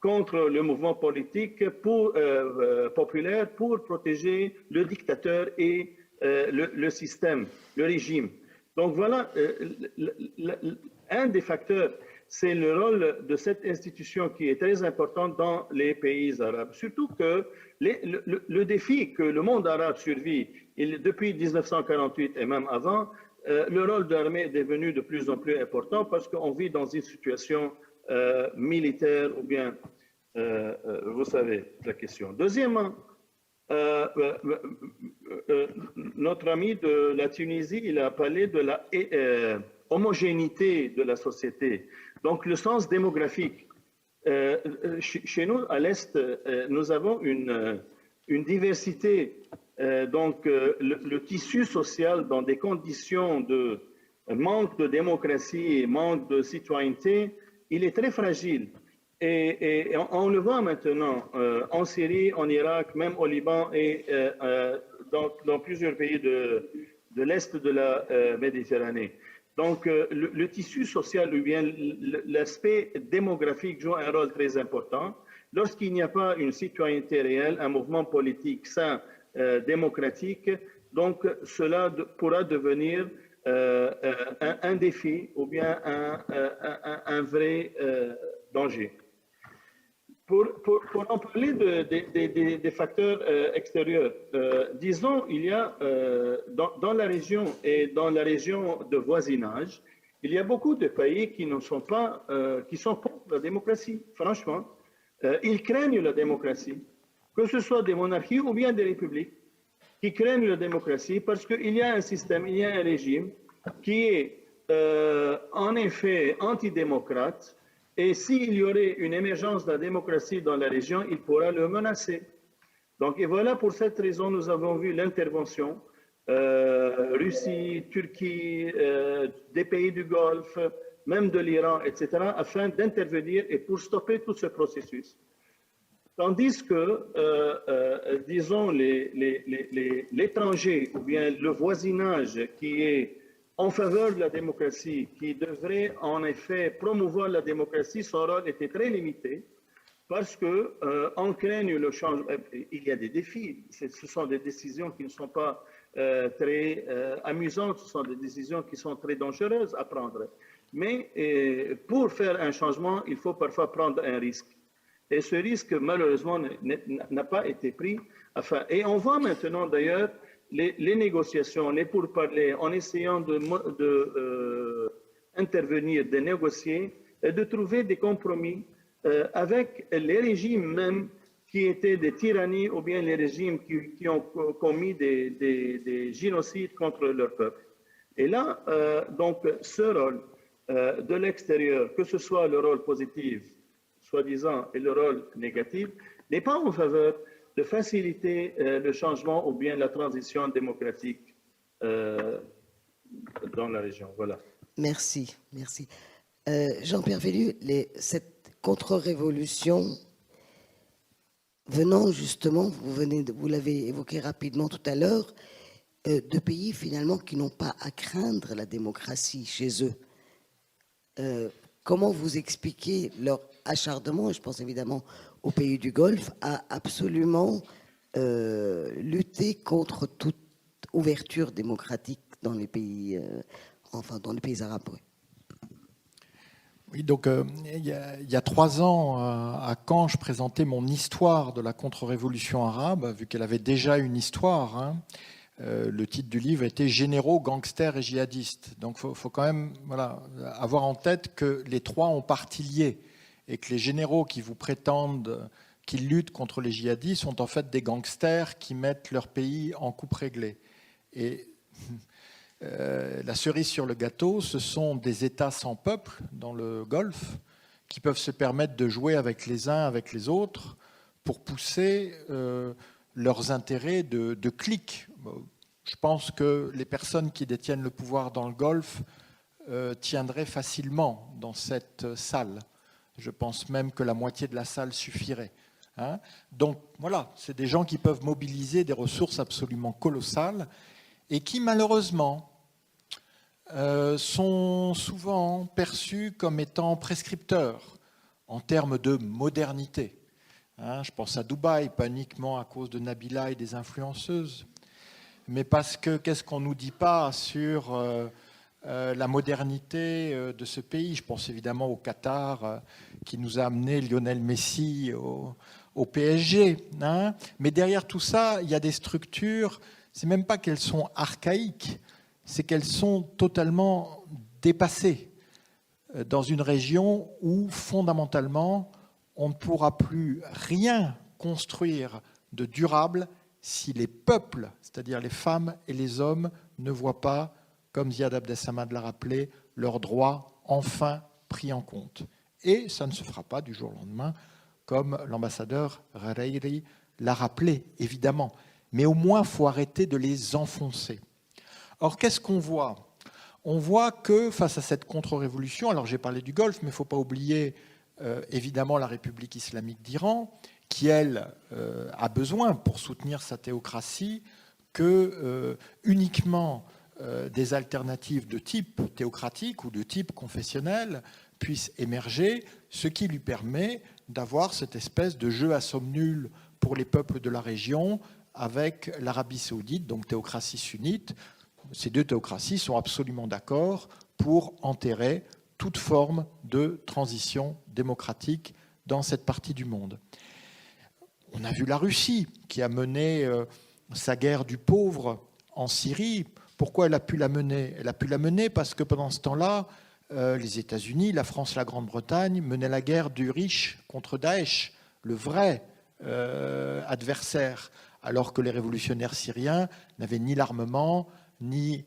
[SPEAKER 2] contre le mouvement politique populaire pour protéger le dictateur et le système, le régime. Donc voilà, un des facteurs, c'est le rôle de cette institution qui est très importante dans les pays arabes. Surtout que le défi que le monde arabe survit depuis 1948 et même avant, le rôle de l'armée est devenu de plus en plus important parce qu'on vit dans une situation militaire ou bien, vous savez la question. Deuxièmement, notre ami de la Tunisie, il a parlé de la homogénéité de la société. Donc, le sens démographique. Chez nous, à l'Est, nous avons une diversité. Donc, le tissu social, dans des conditions de manque de démocratie et manque de citoyenneté, il est très fragile. Et on le voit maintenant en Syrie, en Irak, même au Liban et dans plusieurs pays de l'Est de la Méditerranée. Donc, le tissu social, ou bien l'aspect démographique joue un rôle très important. Lorsqu'il n'y a pas une citoyenneté réelle, un mouvement politique sain, démocratique, donc cela pourra devenir un défi ou bien un vrai danger. Pour en parler des facteurs extérieurs, disons, il y a dans la région et dans la région de voisinage, il y a beaucoup de pays qui ne sont pas, qui sont contre la démocratie, franchement. Ils craignent la démocratie, que ce soit des monarchies ou bien des républiques, qui craignent la démocratie parce qu'il y a un système, il y a un régime qui est en effet antidémocrate. Et s'il y aurait une émergence de la démocratie dans la région, il pourra le menacer. Donc, et voilà, pour cette raison, nous avons vu l'intervention Russie, Turquie, des pays du Golfe, même de l'Iran, etc., afin d'intervenir et pour stopper tout ce processus. Tandis que, disons, l'étranger ou bien le voisinage qui est en faveur de la démocratie, qui devrait en effet promouvoir la démocratie, son rôle était très limité parce qu'on craigne le changement. Il y a des défis, ce sont des décisions qui ne sont pas très amusantes, ce sont des décisions qui sont très dangereuses à prendre. Mais pour faire un changement, il faut parfois prendre un risque. Et ce risque, malheureusement, n'a pas été pris. Enfin, et on voit maintenant, d'ailleurs, les négociations, les pourparlers, en essayant d'intervenir, de négocier et de trouver des compromis avec les régimes même qui étaient des tyrannies ou bien les régimes qui ont commis des génocides contre leur peuple. Et là, donc, ce rôle de l'extérieur, que ce soit le rôle positif, soi-disant, et le rôle négatif, n'est pas en faveur de faciliter le changement ou bien la transition démocratique dans la région. Voilà.
[SPEAKER 1] Merci, merci. Jean-Pierre Vellu, cette contre-révolution venant justement, vous l'avez évoqué rapidement tout à l'heure, de pays finalement qui n'ont pas à craindre la démocratie chez eux. Comment vous expliquez leur acharnement, et je pense évidemment aux pays du Golfe, à absolument lutter contre toute ouverture démocratique dans les pays, dans les pays arabes? Oui.
[SPEAKER 3] Oui, donc il y a 3 ans, à Caen, je présentais mon histoire de la contre-révolution arabe, vu qu'elle avait déjà une histoire. Hein. Le titre du livre était « Généraux, gangsters et djihadistes ». Donc il faut quand même avoir en tête que les 3 ont partie liée et que les généraux qui vous prétendent qu'ils luttent contre les djihadistes sont en fait des gangsters qui mettent leur pays en coupe réglée. Et la cerise sur le gâteau, ce sont des États sans peuple dans le Golfe qui peuvent se permettre de jouer avec les uns, avec les autres, pour pousser leurs intérêts de clics. Je pense que les personnes qui détiennent le pouvoir dans le Golfe tiendraient facilement dans cette salle. Je pense même que la moitié de la salle suffirait. Hein. Donc voilà, c'est des gens qui peuvent mobiliser des ressources absolument colossales et qui malheureusement sont souvent perçus comme étant prescripteurs en termes de modernité. Hein, je pense à Dubaï, pas uniquement à cause de Nabila et des influenceuses, mais parce que qu'est-ce qu'on ne nous dit pas sur la modernité de ce pays. Je pense évidemment au Qatar qui nous a amené Lionel Messi au PSG. Hein, mais derrière tout ça, il y a des structures, c'est même pas qu'elles sont archaïques, c'est qu'elles sont totalement dépassées dans une région où, fondamentalement, on ne pourra plus rien construire de durable si les peuples, c'est-à-dire les femmes et les hommes, ne voient pas, comme Ziad Abdessamad l'a rappelé, leurs droits enfin pris en compte. Et ça ne se fera pas du jour au lendemain, comme l'ambassadeur Rereiri l'a rappelé, évidemment. Mais au moins, il faut arrêter de les enfoncer. Or, qu'est-ce qu'on voit ? On voit que face à cette contre-révolution, alors j'ai parlé du Golfe, mais il ne faut pas oublier évidemment la République islamique d'Iran, qui, elle, a besoin, pour soutenir sa théocratie, que uniquement des alternatives de type théocratique ou de type confessionnel puissent émerger, ce qui lui permet d'avoir cette espèce de jeu à somme nulle pour les peuples de la région avec l'Arabie saoudite, donc théocratie sunnite. Ces 2 théocraties sont absolument d'accord pour enterrer toute forme de transition démocratique dans cette partie du monde. On a vu la Russie qui a mené sa guerre du pauvre en Syrie. Pourquoi elle a pu la mener ? Elle a pu la mener parce que pendant ce temps-là, les États-Unis, la France, la Grande-Bretagne menaient la guerre du riche contre Daesh, le vrai adversaire, alors que les révolutionnaires syriens n'avaient ni l'armement, ni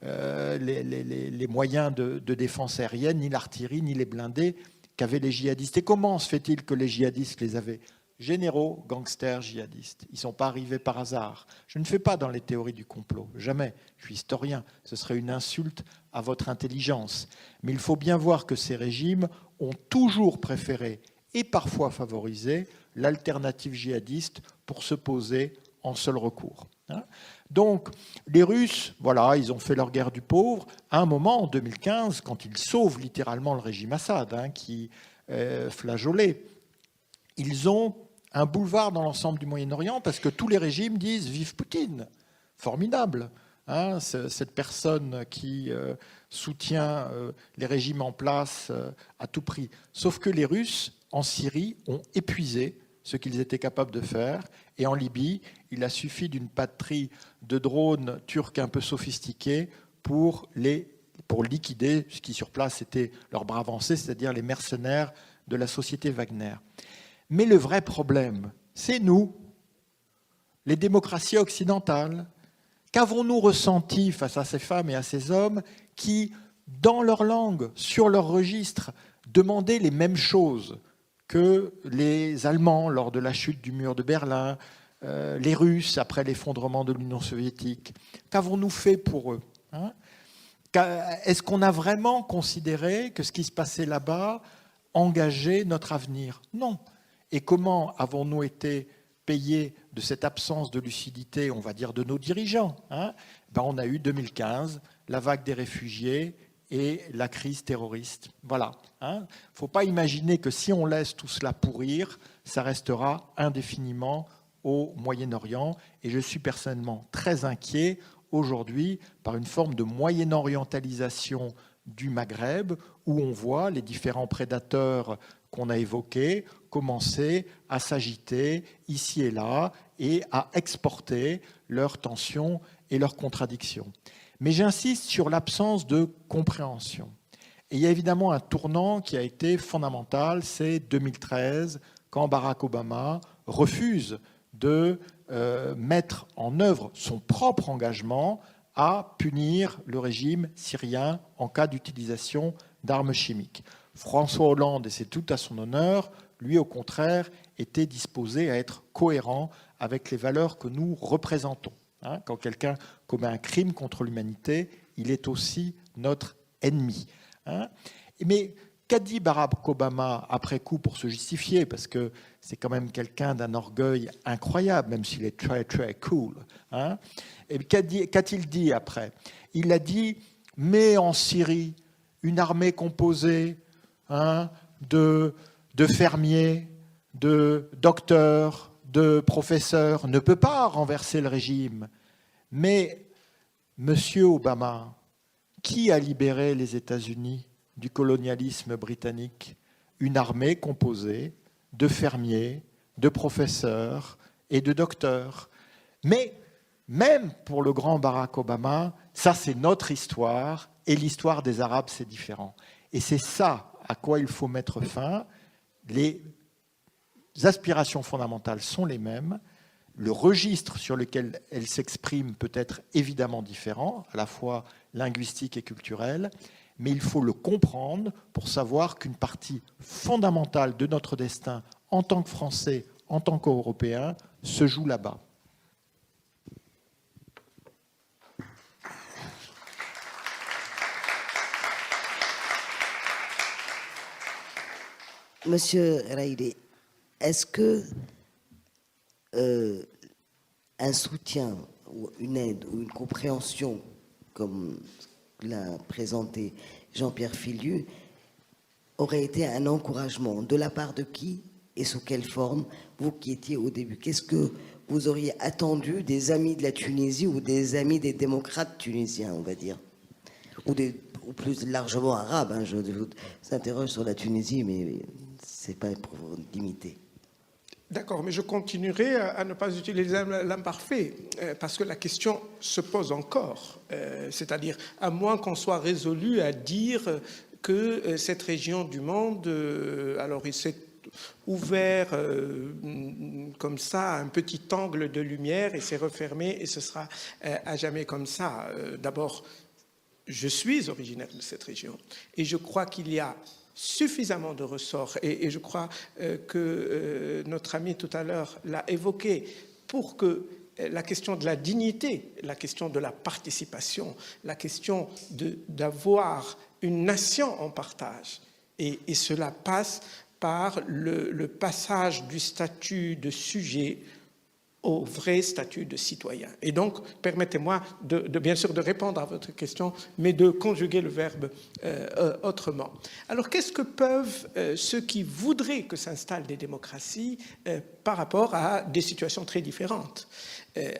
[SPEAKER 3] les moyens de défense aérienne, ni l'artillerie, ni les blindés qu'avaient les djihadistes. Et comment se fait-il que les djihadistes les avaient ? généraux gangsters djihadistes. Ils ne sont pas arrivés par hasard. Je ne fais pas dans les théories du complot, jamais. Je suis historien, ce serait une insulte à votre intelligence. Mais il faut bien voir que ces régimes ont toujours préféré et parfois favorisé l'alternative djihadiste pour se poser en seul recours. Donc, les Russes, voilà, ils ont fait leur guerre du pauvre. À un moment, en 2015, quand ils sauvent littéralement le régime Assad, qui flageolait, ils ont un boulevard dans l'ensemble du Moyen-Orient parce que tous les régimes disent « Vive Poutine !» Formidable, cette personne qui soutient les régimes en place à tout prix. Sauf que les Russes, en Syrie, ont épuisé ce qu'ils étaient capables de faire. Et en Libye, il a suffi d'une batterie de drones turcs un peu sophistiqués pour liquider ce qui sur place était leur bras avancé, c'est-à-dire les mercenaires de la société Wagner. Mais le vrai problème, c'est nous, les démocraties occidentales. Qu'avons-nous ressenti face à ces femmes et à ces hommes qui, dans leur langue, sur leur registre, demandaient les mêmes choses que les Allemands lors de la chute du mur de Berlin, les Russes après l'effondrement de l'Union soviétique? Qu'avons-nous fait pour eux? Est-ce qu'on a vraiment considéré que ce qui se passait là-bas engageait notre avenir? Non. Et comment avons-nous été payés de cette absence de lucidité, on va dire, de nos dirigeants? On a eu 2015, la vague des réfugiés et la crise terroriste. Voilà. Il ne faut pas imaginer que si on laisse tout cela pourrir, ça restera indéfiniment au Moyen-Orient. Et je suis personnellement très inquiet aujourd'hui par une forme de moyen-orientalisation du Maghreb, où on voit les différents prédateurs qu'on a évoqués commencer à s'agiter ici et là et à exporter leurs tensions et leurs contradictions. Mais j'insiste sur l'absence de compréhension. Et il y a évidemment un tournant qui a été fondamental, c'est 2013, quand Barack Obama refuse de mettre en œuvre son propre engagement à punir le régime syrien en cas d'utilisation d'armes chimiques. François Hollande, et c'est tout à son honneur, lui au contraire était disposé à être cohérent avec les valeurs que nous représentons. Quand quelqu'un commet un crime contre l'humanité, il est aussi notre ennemi. Mais qu'a dit Barack Obama après coup pour se justifier? Parce que c'est quand même quelqu'un d'un orgueil incroyable, même s'il est très très cool. Et qu'a-t-il dit après? Il a dit « mais en Syrie, une armée composée de fermiers, de docteurs, de professeurs ne peut pas renverser le régime. Mais, Monsieur Obama, qui a libéré les États-Unis du colonialisme britannique? Une armée composée de fermiers, de professeurs et de docteurs. Mais, même pour le grand Barack Obama, ça c'est notre histoire, et l'histoire des Arabes c'est différent. Et c'est ça à quoi il faut mettre fin. Les aspirations fondamentales sont les mêmes. Le registre sur lequel elles s'expriment peut être évidemment différent, à la fois linguistique et culturel, mais il faut le comprendre pour savoir qu'une partie fondamentale de notre destin en tant que Français, en tant qu'Européens, se joue là-bas.
[SPEAKER 1] Monsieur Raïli, est-ce que un soutien ou une aide ou une compréhension, comme l'a présenté Jean-Pierre Filiu, aurait été un encouragement de la part de qui et sous quelle forme, vous qui étiez au début? Qu'est-ce que vous auriez attendu des amis de la Tunisie ou des amis des démocrates tunisiens, on va dire, ou plus largement arabes? Je vous interroge sur la Tunisie, mais c'est pas pour vous limiter.
[SPEAKER 4] D'accord, mais je continuerai à ne pas utiliser l'imparfait, parce que la question se pose encore. C'est-à-dire, à moins qu'on soit résolu à dire que cette région du monde, alors il s'est ouvert comme ça, un petit angle de lumière, et s'est refermé, et ce sera à jamais comme ça. D'abord, je suis originaire de cette région, et je crois qu'il y a suffisamment de ressorts, et je crois que notre ami tout à l'heure l'a évoqué, pour que la question de la dignité, la question de la participation, la question d'avoir une nation en partage, et cela passe par le passage du statut de sujet au vrai statut de citoyen. Et donc, permettez-moi bien sûr de répondre à votre question, mais de conjuguer le verbe autrement. Alors, qu'est-ce que peuvent ceux qui voudraient que s'installent des démocraties par rapport à des situations très différentes?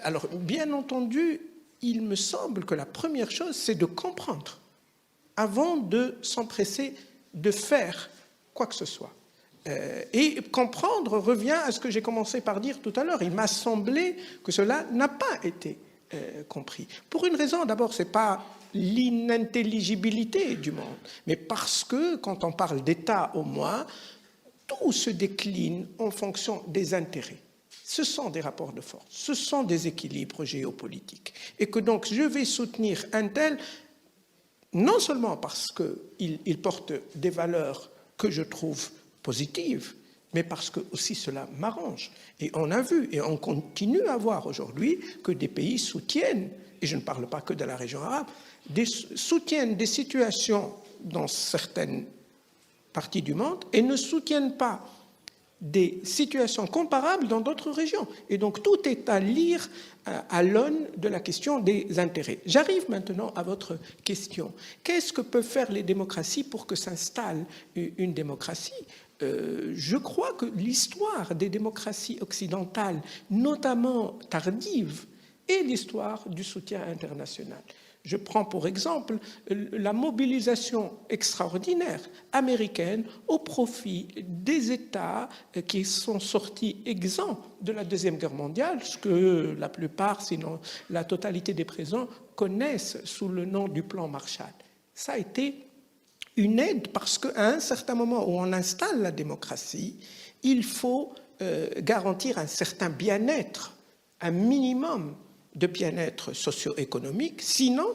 [SPEAKER 4] Alors, bien entendu, il me semble que la première chose, c'est de comprendre avant de s'empresser de faire quoi que ce soit. Et comprendre revient à ce que j'ai commencé par dire tout à l'heure. Il m'a semblé que cela n'a pas été compris. Pour une raison, d'abord, ce n'est pas l'inintelligibilité du monde, mais parce que, quand on parle d'État au moins, tout se décline en fonction des intérêts. Ce sont des rapports de force, ce sont des équilibres géopolitiques. Et que donc, je vais soutenir un tel, non seulement parce qu'il porte des valeurs que je trouve positive, mais parce que aussi cela m'arrange. Et on a vu, et on continue à voir aujourd'hui, que des pays soutiennent, et je ne parle pas que de la région arabe, soutiennent des situations dans certaines parties du monde et ne soutiennent pas des situations comparables dans d'autres régions. Et donc tout est à lire à l'aune de la question des intérêts. J'arrive maintenant à votre question. Qu'est-ce que peuvent faire les démocraties pour que s'installe une démocratie ? Je crois que l'histoire des démocraties occidentales, notamment tardives, est l'histoire du soutien international. Je prends pour exemple la mobilisation extraordinaire américaine au profit des États qui sont sortis exempts de la Deuxième Guerre mondiale, ce que la plupart, sinon la totalité des présents, connaissent sous le nom du plan Marshall. Ça a été une aide parce qu'à un certain moment où on installe la démocratie, il faut garantir un certain bien-être, un minimum de bien-être socio-économique. Sinon,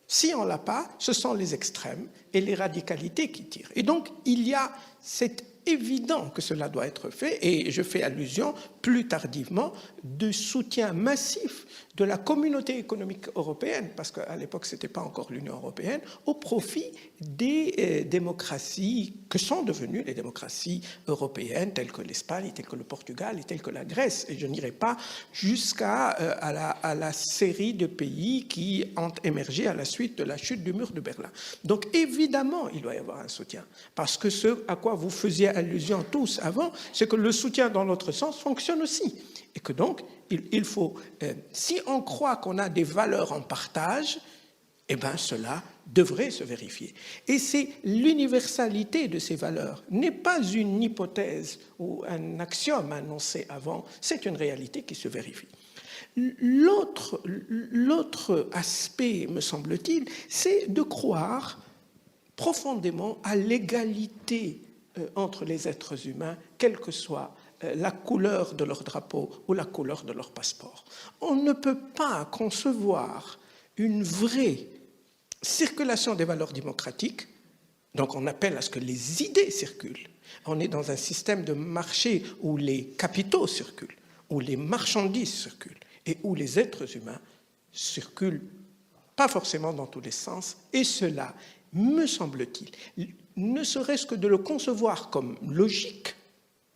[SPEAKER 4] si on ne l'a pas, ce sont les extrêmes et les radicalités qui tirent. Et donc, c'est évident que cela doit être fait, et je fais allusion plus tardivement de soutien massif de la communauté économique européenne, parce qu'à l'époque, ce n'était pas encore l'Union européenne, au profit des démocraties que sont devenues les démocraties européennes, telles que l'Espagne, telles que le Portugal et telles que la Grèce. Et je n'irai pas jusqu'à la série de pays qui ont émergé à la suite de la chute du mur de Berlin. Donc évidemment, il doit y avoir un soutien, parce que ce à quoi vous faisiez allusion tous avant, c'est que le soutien dans l'autre sens fonctionne aussi. Et que donc, il faut, si on croit qu'on a des valeurs en partage, eh bien cela devrait se vérifier. Et c'est l'universalité de ces valeurs, n'est pas une hypothèse ou un axiome annoncé avant, c'est une réalité qui se vérifie. L'autre aspect, me semble-t-il, c'est de croire profondément à l'égalité entre les êtres humains, quelle que soit la couleur de leur drapeau ou la couleur de leur passeport. On ne peut pas concevoir une vraie circulation des valeurs démocratiques, donc on appelle à ce que les idées circulent. On est dans un système de marché où les capitaux circulent, où les marchandises circulent et où les êtres humains circulent pas forcément dans tous les sens, et cela, me semble-t-il, ne serait-ce que de le concevoir comme logique,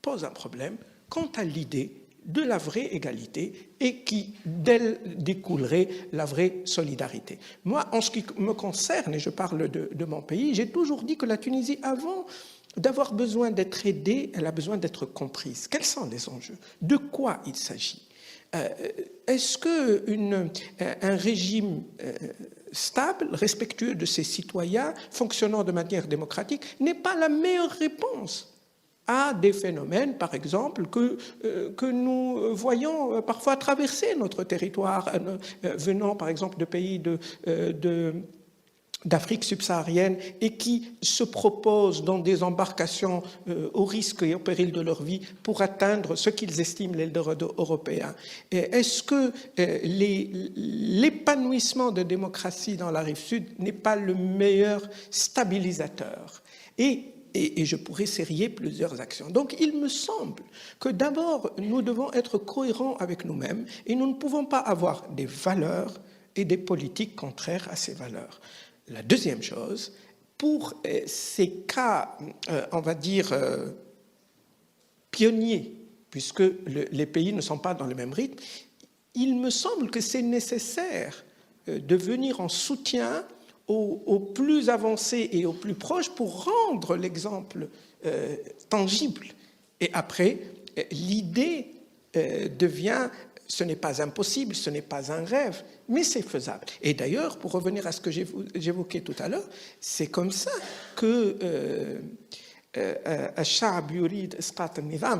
[SPEAKER 4] pose un problème quant à l'idée de la vraie égalité et qui, d'elle, découlerait la vraie solidarité. Moi, en ce qui me concerne, et je parle de mon pays, j'ai toujours dit que la Tunisie, avant d'avoir besoin d'être aidée, elle a besoin d'être comprise. Quels sont les enjeux? De quoi il s'agit? Est-ce qu'un régime stable, respectueux de ses citoyens, fonctionnant de manière démocratique, n'est pas la meilleure réponse à des phénomènes, par exemple, que nous voyons parfois traverser notre territoire, venant par exemple de pays d'Afrique subsaharienne et qui se proposent dans des embarcations au risque et au péril de leur vie pour atteindre ce qu'ils estiment l'Eldorado européen. Est-ce que l'épanouissement de démocratie dans la rive sud n'est pas le meilleur stabilisateur? Et et je pourrais serrer plusieurs actions. Donc il me semble que d'abord, nous devons être cohérents avec nous-mêmes et nous ne pouvons pas avoir des valeurs et des politiques contraires à ces valeurs. La deuxième chose, pour ces cas, on va dire, pionniers, puisque les pays ne sont pas dans le même rythme, il me semble que c'est nécessaire de venir en soutien aux plus avancés et aux plus proches pour rendre l'exemple tangible. Et après, l'idée devient, ce n'est pas impossible, ce n'est pas un rêve, mais c'est faisable. Et d'ailleurs, pour revenir à ce que j'évoquais tout à l'heure, c'est comme ça que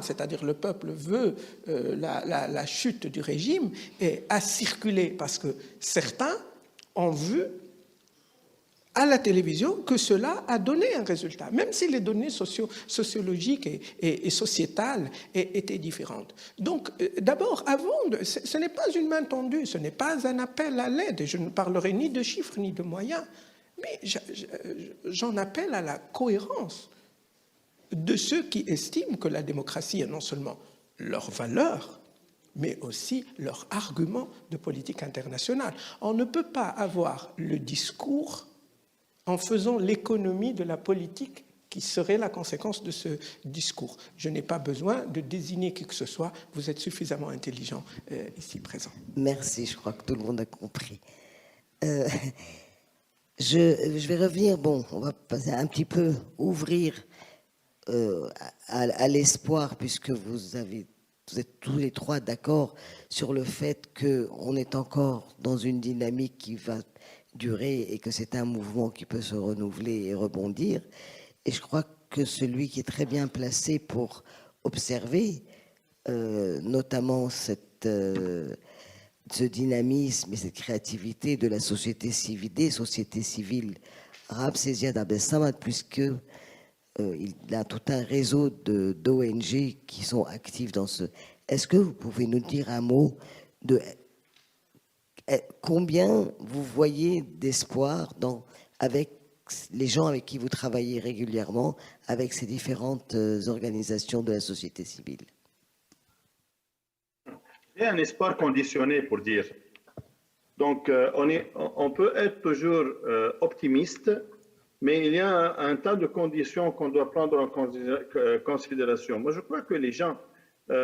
[SPEAKER 4] c'est-à-dire le peuple veut la chute du régime, et a circulé parce que certains ont vu à la télévision que cela a donné un résultat, même si les données sociologiques et sociétales étaient différentes. Donc, d'abord, ce n'est pas une main tendue, ce n'est pas un appel à l'aide, je ne parlerai ni de chiffres ni de moyens, mais j'en appelle à la cohérence de ceux qui estiment que la démocratie est non seulement leur valeur, mais aussi leur argument de politique internationale. On ne peut pas avoir le discours en faisant l'économie de la politique qui serait la conséquence de ce discours. Je n'ai pas besoin de désigner qui que ce soit, vous êtes suffisamment intelligent ici présent.
[SPEAKER 1] Merci, je crois que tout le monde a compris. Je vais revenir, on va passer un petit peu, ouvrir à l'espoir, puisque vous êtes tous les trois d'accord sur le fait qu'on est encore dans une dynamique qui va durer et que c'est un mouvement qui peut se renouveler et rebondir. Et je crois que celui qui est très bien placé pour observer notamment ce dynamisme et cette créativité de la société civile, des sociétés civiles arabes, c'est Ziad Abdessamad, puisque il a tout un réseau d'ONG qui sont actifs dans ce... Est-ce que vous pouvez nous dire un mot de combien vous voyez d'espoir avec les gens avec qui vous travaillez régulièrement, avec ces différentes organisations de la société civile?
[SPEAKER 2] Il y a un espoir conditionné, pour dire. Donc, on peut être toujours optimiste, mais il y a un tas de conditions qu'on doit prendre en considération. Moi, je crois que les gens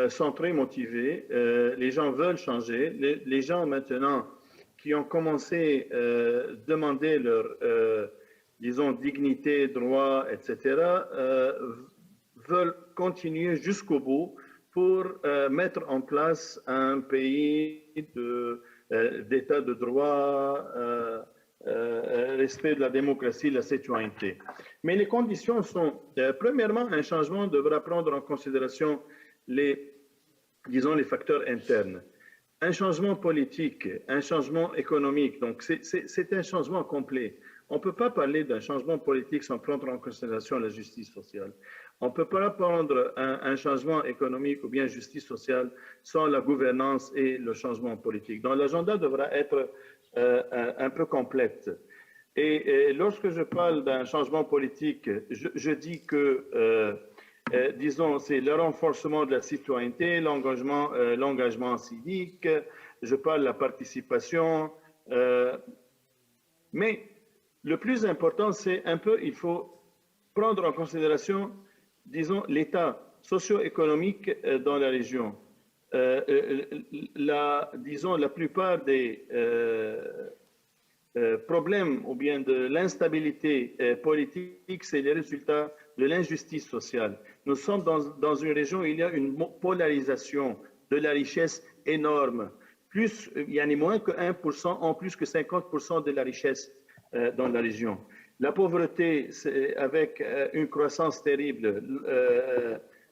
[SPEAKER 2] sont très motivés, les gens veulent changer, les gens maintenant qui ont commencé à demander leur, disons, dignité, droit, etc., veulent continuer jusqu'au bout pour mettre en place un pays d'état de droit, respect de la démocratie, la citoyenneté. Mais les conditions sont, premièrement, un changement devra prendre en considération les facteurs internes. Un changement politique, un changement économique, donc c'est un changement complet. On ne peut pas parler d'un changement politique sans prendre en considération la justice sociale. On ne peut pas prendre un changement économique ou bien justice sociale sans la gouvernance et le changement politique. Donc l'agenda devra être un peu complète. Et lorsque je parle d'un changement politique, je dis que, disons, c'est le renforcement de la citoyenneté, l'engagement civique, je parle de la participation, mais le plus important, c'est un peu, il faut prendre en considération, disons, l'état socio-économique dans la région. Disons, la plupart des problèmes ou bien de l'instabilité politique, c'est les résultats de l'injustice sociale. Nous sommes dans une région où il y a une polarisation de la richesse énorme. Plus, il y en a moins que 1%, en plus que 50% de la richesse dans la région. La pauvreté, avec une croissance terrible,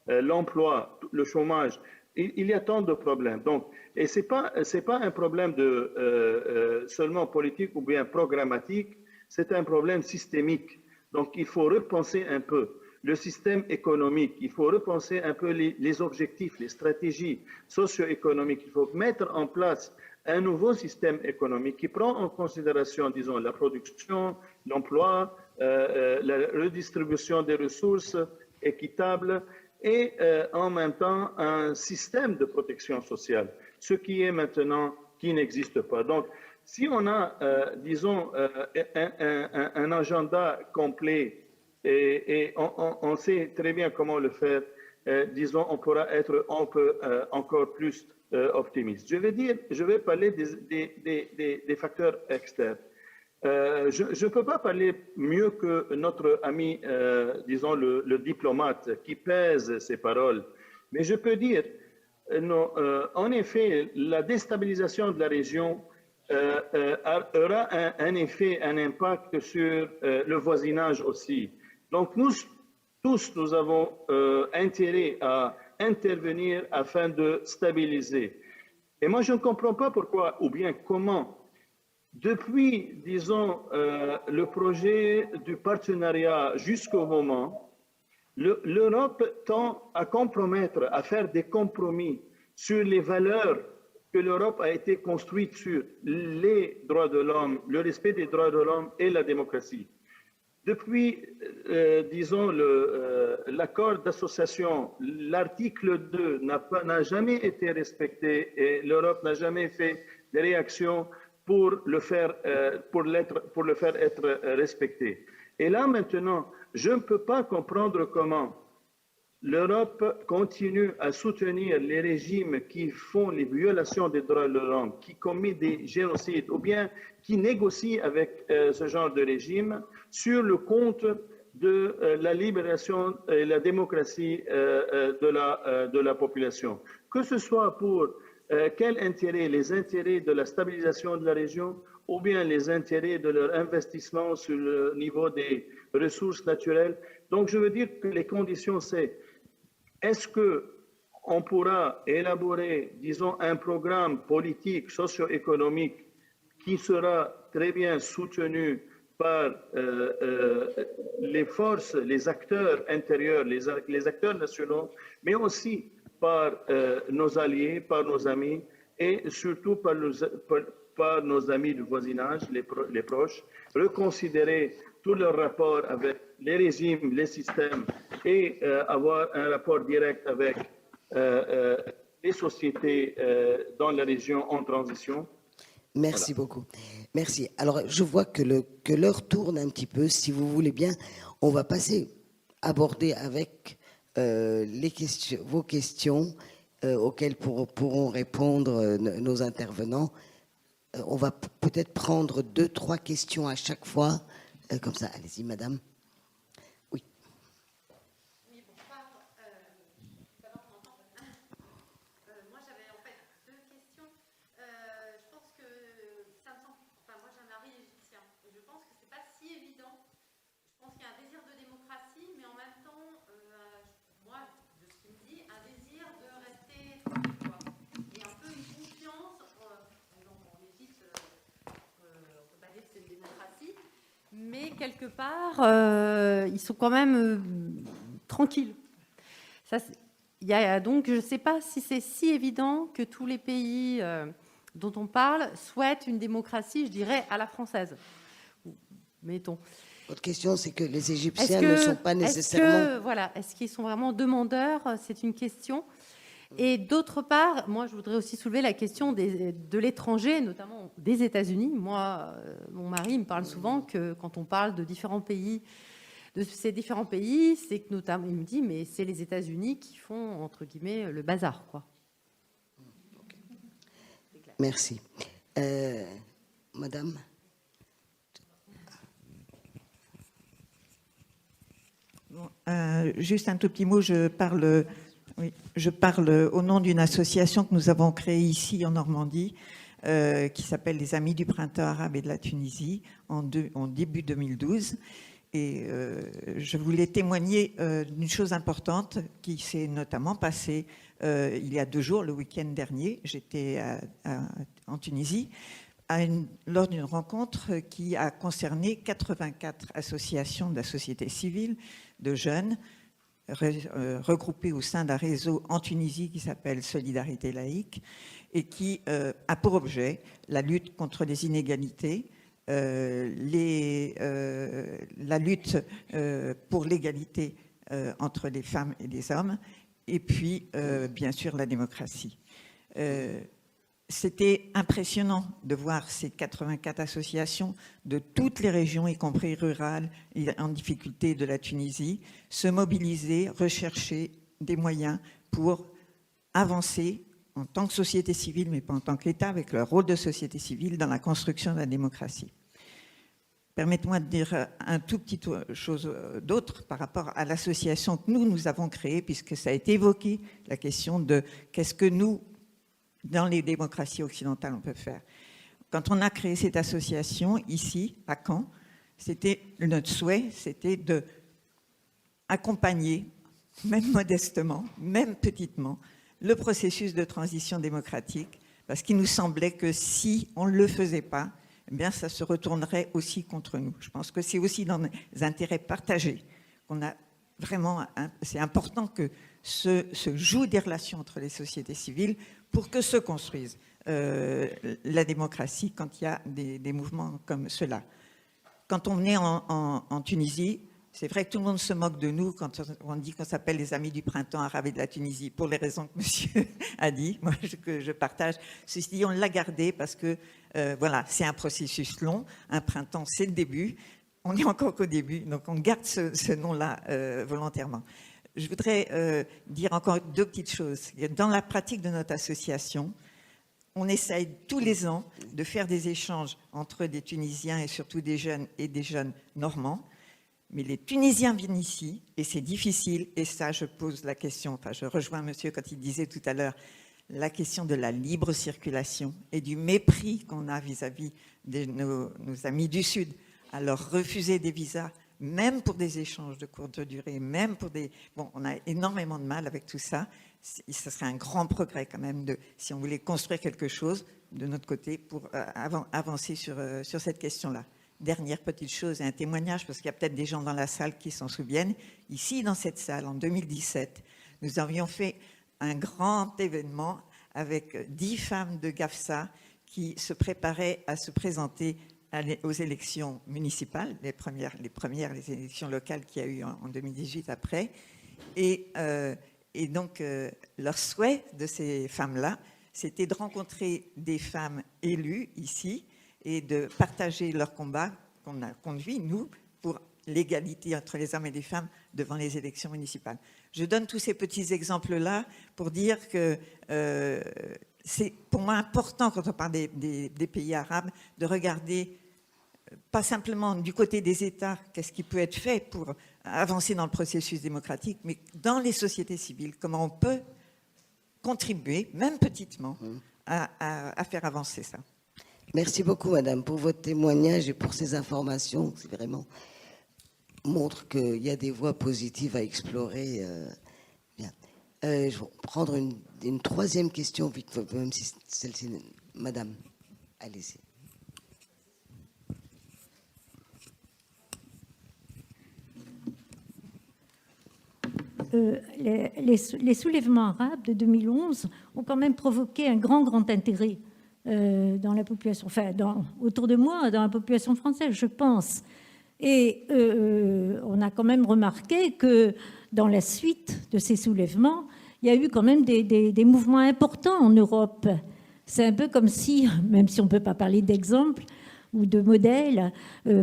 [SPEAKER 2] l'emploi, le chômage, il y a tant de problèmes. Donc, et c'est pas un problème seulement politique ou bien programmatique, c'est un problème systémique. Donc, il faut repenser un peu le système économique, il faut repenser un peu les objectifs, les stratégies socio-économiques. Il faut mettre en place un nouveau système économique qui prend en considération, disons, la production, l'emploi, la redistribution des ressources équitable et en même temps un système de protection sociale, ce qui est maintenant, qui n'existe pas. Donc, si on a, disons, un agenda complet et on sait très bien comment le faire, disons, on peut encore plus optimiste. Je vais parler des facteurs externes. Je ne peux pas parler mieux que notre ami, disons, le diplomate qui pèse ses paroles, mais je peux dire, non, en effet, la déstabilisation de la région aura un effet, un impact sur le voisinage aussi. Donc nous avons intérêt à intervenir afin de stabiliser. Et moi, je ne comprends pas pourquoi ou bien comment, depuis, disons, le projet du partenariat jusqu'au moment, l'Europe tend à compromettre, à faire des compromis sur les valeurs que l'Europe a été construite sur les droits de l'homme, le respect des droits de l'homme et la démocratie. Depuis, disons, l'accord d'association, l'article 2 n'a jamais été respecté et l'Europe n'a jamais fait des réactions pour le faire être respecté. Et là, maintenant, je ne peux pas comprendre comment l'Europe continue à soutenir les régimes qui font les violations des droits de l'homme, qui commettent des génocides ou bien qui négocient avec ce genre de régime sur le compte de la libération et la démocratie de la population. Que ce soit pour quels intérêts, les intérêts de la stabilisation de la région ou bien les intérêts de leur investissement sur le niveau des ressources naturelles. Donc je veux dire que les conditions, c'est est-ce qu'on pourra élaborer, disons, un programme politique, socio-économique qui sera très bien soutenu par les forces, les acteurs intérieurs, les acteurs nationaux, mais aussi par nos alliés, par nos amis et surtout par nos amis du voisinage, les proches, reconsidérer tous leurs rapports avec les régimes, les systèmes et avoir un rapport direct avec les sociétés dans la région en transition.
[SPEAKER 1] Merci beaucoup. Merci. Alors, je vois que l'heure tourne un petit peu. Si vous voulez bien, on va aborder avec vos questions auxquelles pourront répondre nos intervenants. On va peut-être prendre 2-3 questions à chaque fois. Comme ça, allez-y, madame. Oui.
[SPEAKER 5] Oui, bonsoir. Ça va, on m'entend ? Moi, j'avais en fait 2 questions. Je pense que ça me semble... Enfin, moi, j'ai un mari égyptien. Et je pense que c'est pas si évident. Je pense qu'il y a un désir de démocratie, mais en même temps, moi, de ce qu'il me dit, un désir de rester tranquille, quoi. Et un peu une confiance. Donc, en Égypte, on ne peut pas dire que c'est une démocratie. Mais quelque part, ils sont quand même tranquilles. Donc, je ne sais pas si c'est si évident que tous les pays dont on parle souhaitent une démocratie, je dirais, à la française. Mettons.
[SPEAKER 1] Votre question, c'est que les Égyptiens ne sont pas nécessairement...
[SPEAKER 5] Est-ce qu'ils sont vraiment demandeurs ? C'est une question. Et d'autre part, moi, je voudrais aussi soulever la question de l'étranger, notamment des États-Unis. Moi, mon mari me parle souvent que quand on parle de différents pays, de ces différents pays, c'est que notamment, il me dit, mais c'est les États-Unis qui font, entre guillemets, le bazar, quoi.
[SPEAKER 1] Merci. Madame ?
[SPEAKER 6] Bon, juste un tout petit mot, je parle au nom d'une association que nous avons créée ici en Normandie, qui s'appelle les Amis du Printemps Arabe et de la Tunisie, en début 2012. Et je voulais témoigner d'une chose importante qui s'est notamment passée il y a 2 jours, le week-end dernier. J'étais en Tunisie lors d'une rencontre qui a concerné 84 associations de la société civile, de jeunes, regroupés au sein d'un réseau en Tunisie qui s'appelle Solidarité laïque et qui a pour objet la lutte contre les inégalités, la lutte pour l'égalité entre les femmes et les hommes, et puis, bien sûr, la démocratie. C'était impressionnant de voir ces 84 associations de toutes les régions, y compris rurales et en difficulté de la Tunisie, se mobiliser, rechercher des moyens pour avancer en tant que société civile, mais pas en tant qu'État, avec leur rôle de société civile dans la construction de la démocratie. Permettez-moi de dire un tout petit chose d'autre par rapport à l'association que nous avons créée, puisque ça a été évoqué, la question de qu'est-ce que nous, dans les démocraties occidentales, on peut faire. Quand on a créé cette association, ici, à Caen, notre souhait, c'était d'accompagner, même modestement, même petitement, le processus de transition démocratique, parce qu'il nous semblait que si on ne le faisait pas, eh bien, ça se retournerait aussi contre nous. Je pense que c'est aussi dans les intérêts partagés qu'on a vraiment... C'est important que se jouent des relations entre les sociétés civiles pour que se construise la démocratie quand il y a des mouvements comme cela. Quand on est en Tunisie, c'est vrai que tout le monde se moque de nous quand on dit qu'on s'appelle les Amis du Printemps arabe et de la Tunisie, pour les raisons que monsieur a dit, moi que je partage. Ceci dit, on l'a gardé parce que voilà, c'est un processus long, un printemps c'est le début, on est encore qu'au début, donc on garde ce nom-là volontairement. Je voudrais dire encore deux petites choses. Dans la pratique de notre association, on essaye tous les ans de faire des échanges entre des Tunisiens et surtout des jeunes normands. Mais les Tunisiens viennent ici et c'est difficile. Et ça, je pose la question, enfin je rejoins monsieur quand il disait tout à l'heure, la question de la libre circulation et du mépris qu'on a vis-à-vis de nos amis du Sud. Alors refuser des visas, même pour des échanges de courte durée, même pour des... Bon, on a énormément de mal avec tout ça. Ce serait un grand progrès quand même si on voulait construire quelque chose de notre côté pour avancer sur cette question-là. Dernière petite chose et un témoignage, parce qu'il y a peut-être des gens dans la salle qui s'en souviennent. Ici, dans cette salle, en 2017, nous avions fait un grand événement avec 10 femmes de GAFSA qui se préparaient à se présenter aux élections municipales, les élections locales qu'il y a eu en 2018 après. Et donc, leur souhait de ces femmes-là, c'était de rencontrer des femmes élues ici et de partager leur combat qu'on a conduit, nous, pour l'égalité entre les hommes et les femmes devant les élections municipales. Je donne tous ces petits exemples-là pour dire que c'est pour moi important, quand on parle des pays arabes, de regarder pas simplement du côté des États, qu'est-ce qui peut être fait pour avancer dans le processus démocratique, mais dans les sociétés civiles, comment on peut contribuer, même petitement, à faire avancer ça.
[SPEAKER 1] Merci beaucoup, madame, pour votre témoignage et pour ces informations. C'est vraiment montre qu'il y a des voies positives à explorer. Bien. Je vais prendre une troisième question, vite, même si celle-ci... Madame, allez-y.
[SPEAKER 7] Les soulèvements arabes de 2011 ont quand même provoqué un grand intérêt dans la population, enfin autour de moi, dans la population française, je pense. Et on a quand même remarqué que dans la suite de ces soulèvements, il y a eu quand même des mouvements importants en Europe. C'est un peu comme si, même si on ne peut pas parler d'exemple ou de modèle,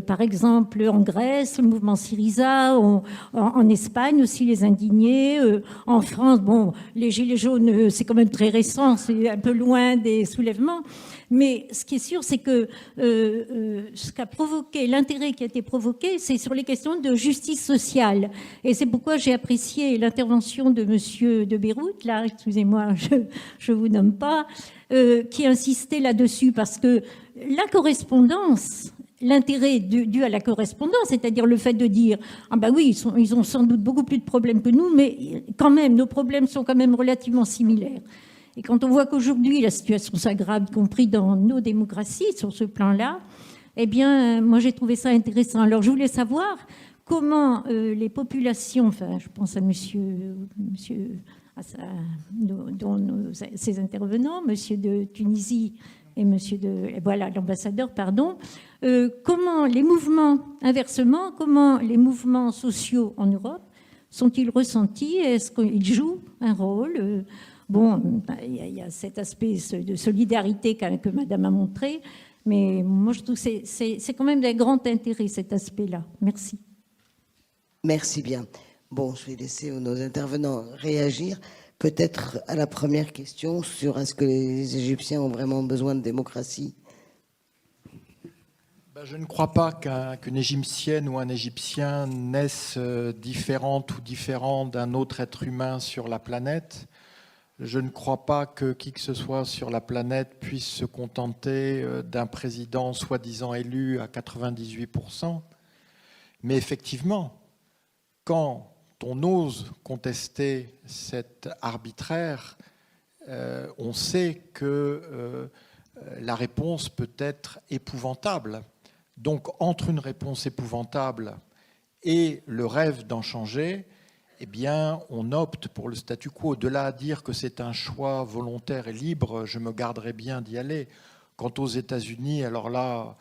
[SPEAKER 7] par exemple en Grèce, le mouvement Syriza, en Espagne aussi les indignés, en France, bon, les Gilets jaunes, c'est quand même très récent, c'est un peu loin des soulèvements, mais ce qui est sûr, c'est que ce qu'a provoqué, l'intérêt qui a été provoqué, c'est sur les questions de justice sociale. Et c'est pourquoi j'ai apprécié l'intervention de monsieur de Beyrouth, là, excusez-moi, je vous nomme pas, qui insistait là-dessus, parce que la correspondance, l'intérêt dû à la correspondance, c'est-à-dire le fait de dire « Ah ben oui, ils ont sans doute beaucoup plus de problèmes que nous, mais quand même, nos problèmes sont quand même relativement similaires. » Et quand on voit qu'aujourd'hui, la situation s'aggrave, y compris dans nos démocraties, sur ce plan-là, eh bien, moi, j'ai trouvé ça intéressant. Alors, je voulais savoir comment les populations, enfin, je pense à ces intervenants, monsieur de Tunisie et voilà, l'ambassadeur, pardon. Comment les mouvements, inversement, comment les mouvements sociaux en Europe sont-ils ressentis? Est-ce qu'ils jouent un rôle? Bon, il y a cet aspect de solidarité que Madame a montré, mais moi je trouve que c'est quand même d'un grand intérêt cet aspect-là. Merci.
[SPEAKER 1] Merci bien. Bon, je vais laisser nos intervenants réagir. Peut-être à la première question sur est-ce que les Égyptiens ont vraiment besoin de démocratie?
[SPEAKER 3] Je ne crois pas qu'une Égyptienne ou un Égyptien naisse différente ou différent d'un autre être humain sur la planète. Je ne crois pas que qui que ce soit sur la planète puisse se contenter d'un président soi-disant élu à 98%. Mais effectivement, quand on ose contester cet arbitraire, on sait que la réponse peut être épouvantable. Donc, entre une réponse épouvantable et le rêve d'en changer, eh bien, on opte pour le statu quo. De là à dire que c'est un choix volontaire et libre, je me garderais bien d'y aller. Quant aux États-Unis, alors là,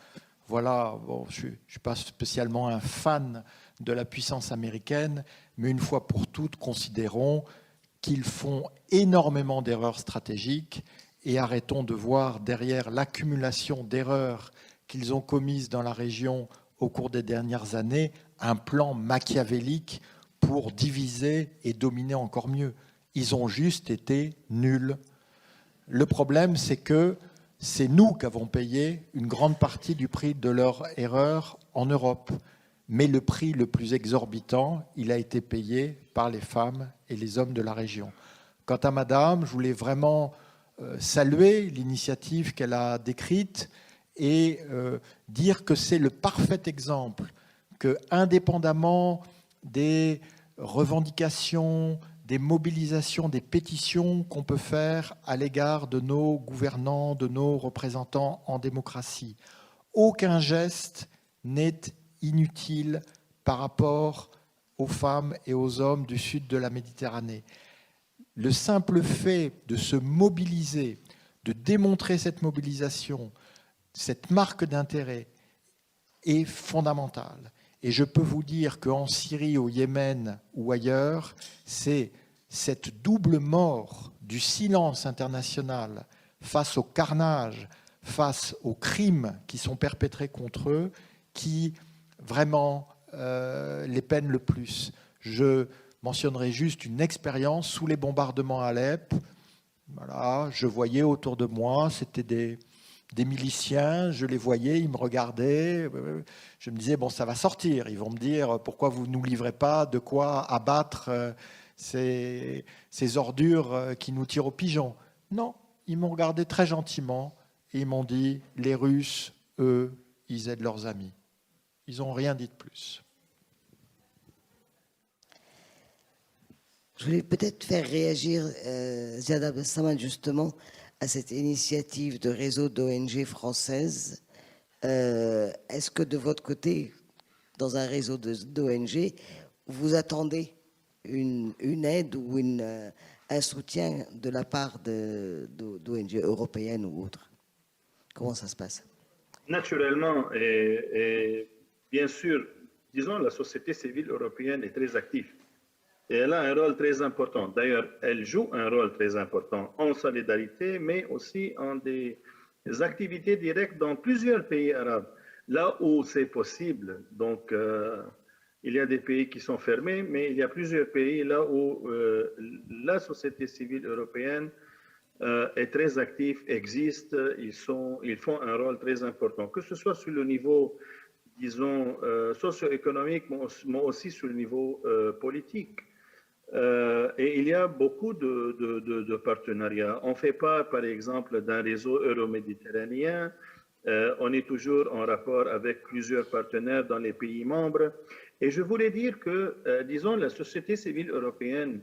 [SPEAKER 3] voilà, bon, je ne suis pas spécialement un fan de la puissance américaine, mais une fois pour toutes, considérons qu'ils font énormément d'erreurs stratégiques et arrêtons de voir derrière l'accumulation d'erreurs qu'ils ont commises dans la région au cours des dernières années un plan machiavélique pour diviser et dominer encore mieux. Ils ont juste été nuls. Le problème, c'est que c'est nous qui avons payé une grande partie du prix de leur erreur en Europe. Mais le prix le plus exorbitant, il a été payé par les femmes et les hommes de la région. Quant à Madame, je voulais vraiment saluer l'initiative qu'elle a décrite et dire que c'est le parfait exemple que, indépendamment des revendications, des mobilisations, des pétitions qu'on peut faire à l'égard de nos gouvernants, de nos représentants en démocratie, aucun geste n'est inutile par rapport aux femmes et aux hommes du sud de la Méditerranée. Le simple fait de se mobiliser, de démontrer cette mobilisation, cette marque d'intérêt est fondamentale. Et je peux vous dire qu'en Syrie, au Yémen ou ailleurs, c'est cette double mort du silence international face au carnage, face aux crimes qui sont perpétrés contre eux, qui vraiment les peine le plus. Je mentionnerai juste une expérience sous les bombardements à Alep. Voilà, je voyais autour de moi, c'était des miliciens, je les voyais, ils me regardaient, je me disais, bon, ça va sortir, ils vont me dire, pourquoi vous ne nous livrez pas de quoi abattre ces ordures qui nous tirent aux pigeons? Non, ils m'ont regardé très gentiment et ils m'ont dit, les Russes, eux, ils aident leurs amis. Ils n'ont rien dit de plus.
[SPEAKER 1] Je voulais peut-être faire réagir Ziad Abdessamad justement à cette initiative de réseau d'ONG françaises. Est-ce que de votre côté, dans un réseau d'ONG, vous attendez une aide ou un soutien de la part d'ONG européennes ou autres? Comment ça se passe?
[SPEAKER 2] Naturellement, et bien sûr, disons, la société civile européenne est très active. Et elle a un rôle très important. D'ailleurs, elle joue un rôle très important en solidarité, mais aussi en des activités directes dans plusieurs pays arabes. Là où c'est possible, donc il y a des pays qui sont fermés, mais il y a plusieurs pays là où la société civile européenne est très active, existe, ils font un rôle très important, que ce soit sur le niveau, disons, socio-économique, mais aussi sur le niveau politique. Et il y a beaucoup de partenariats. On ne fait pas, par exemple, d'un réseau euro-méditerranéen. On est toujours en rapport avec plusieurs partenaires dans les pays membres. Et je voulais dire que, disons, la société civile européenne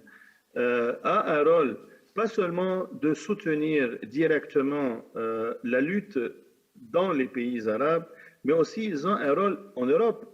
[SPEAKER 2] a un rôle, pas seulement de soutenir directement la lutte dans les pays arabes, mais aussi ils ont un rôle en Europe,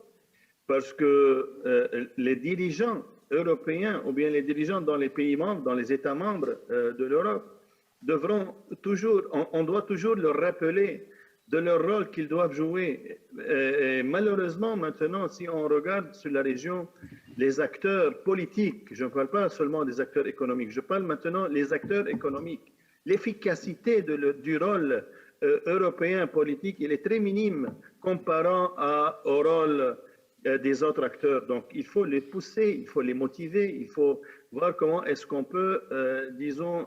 [SPEAKER 2] parce que les dirigeants européens ou bien les dirigeants dans les pays membres, dans les États membres de l'Europe, devront toujours, on doit toujours leur rappeler de leur rôle qu'ils doivent jouer. Et malheureusement, maintenant, si on regarde sur la région, les acteurs politiques, je ne parle pas seulement des acteurs économiques, je parle maintenant des acteurs économiques. L'efficacité du rôle européen politique, il est très minime comparant au rôle des autres acteurs. Donc, il faut les pousser, il faut les motiver, il faut voir comment est-ce qu'on peut, disons,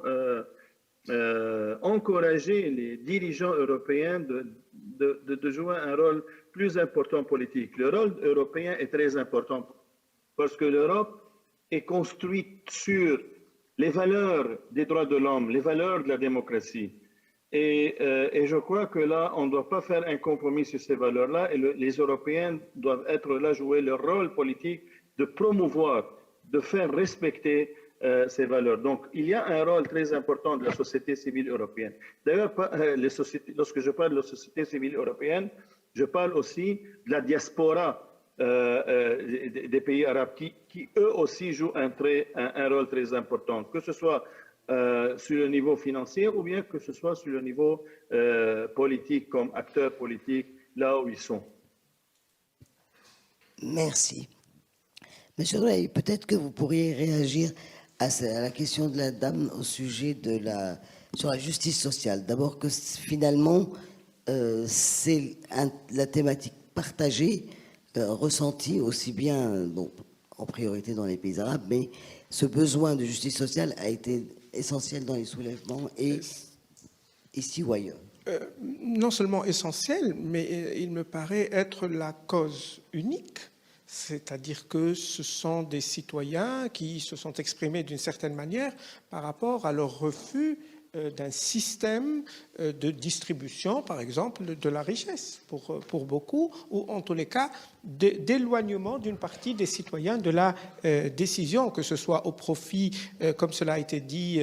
[SPEAKER 2] encourager les dirigeants européens de jouer un rôle plus important politique. Le rôle européen est très important parce que l'Europe est construite sur les valeurs des droits de l'homme, les valeurs de la démocratie. Et je crois que là, on ne doit pas faire un compromis sur ces valeurs-là et les Européens doivent être là, jouer leur rôle politique de promouvoir, de faire respecter ces valeurs. Donc, il y a un rôle très important de la société civile européenne. D'ailleurs, lorsque je parle de la société civile européenne, je parle aussi de la diaspora des pays arabes qui eux aussi jouent un rôle très important, que ce soit sur le niveau financier ou bien que ce soit sur le niveau politique, comme acteurs politiques, là où ils sont.
[SPEAKER 1] Merci. Monsieur Roulet, peut-être que vous pourriez réagir à la question de la dame au sujet sur la justice sociale. D'abord que finalement, c'est la thématique partagée, ressentie aussi bien en priorité dans les pays arabes, mais ce besoin de justice sociale a été essentiel dans les soulèvements et ici ou ailleurs.
[SPEAKER 4] Non seulement essentiel, mais il me paraît être la cause unique. C'est-à-dire que ce sont des citoyens qui se sont exprimés d'une certaine manière par rapport à leur refus d'un système de distribution, par exemple, de la richesse pour beaucoup, ou en tous les cas d'éloignement d'une partie des citoyens de la décision, que ce soit au profit, comme cela a été dit,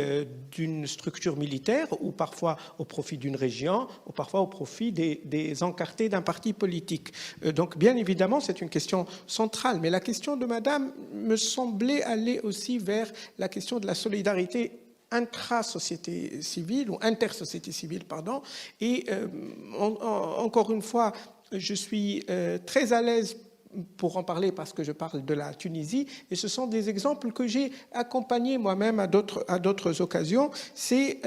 [SPEAKER 4] d'une structure militaire, ou parfois au profit d'une région, ou parfois au profit des encartés d'un parti politique. Donc, bien évidemment, c'est une question centrale, mais la question de Madame me semblait aller aussi vers la question de la solidarité intra-société civile, ou inter-société civile, pardon. Et encore une fois, je suis très à l'aise pour en parler parce que je parle de la Tunisie, et ce sont des exemples que j'ai accompagnés moi-même à d'autres occasions. C'est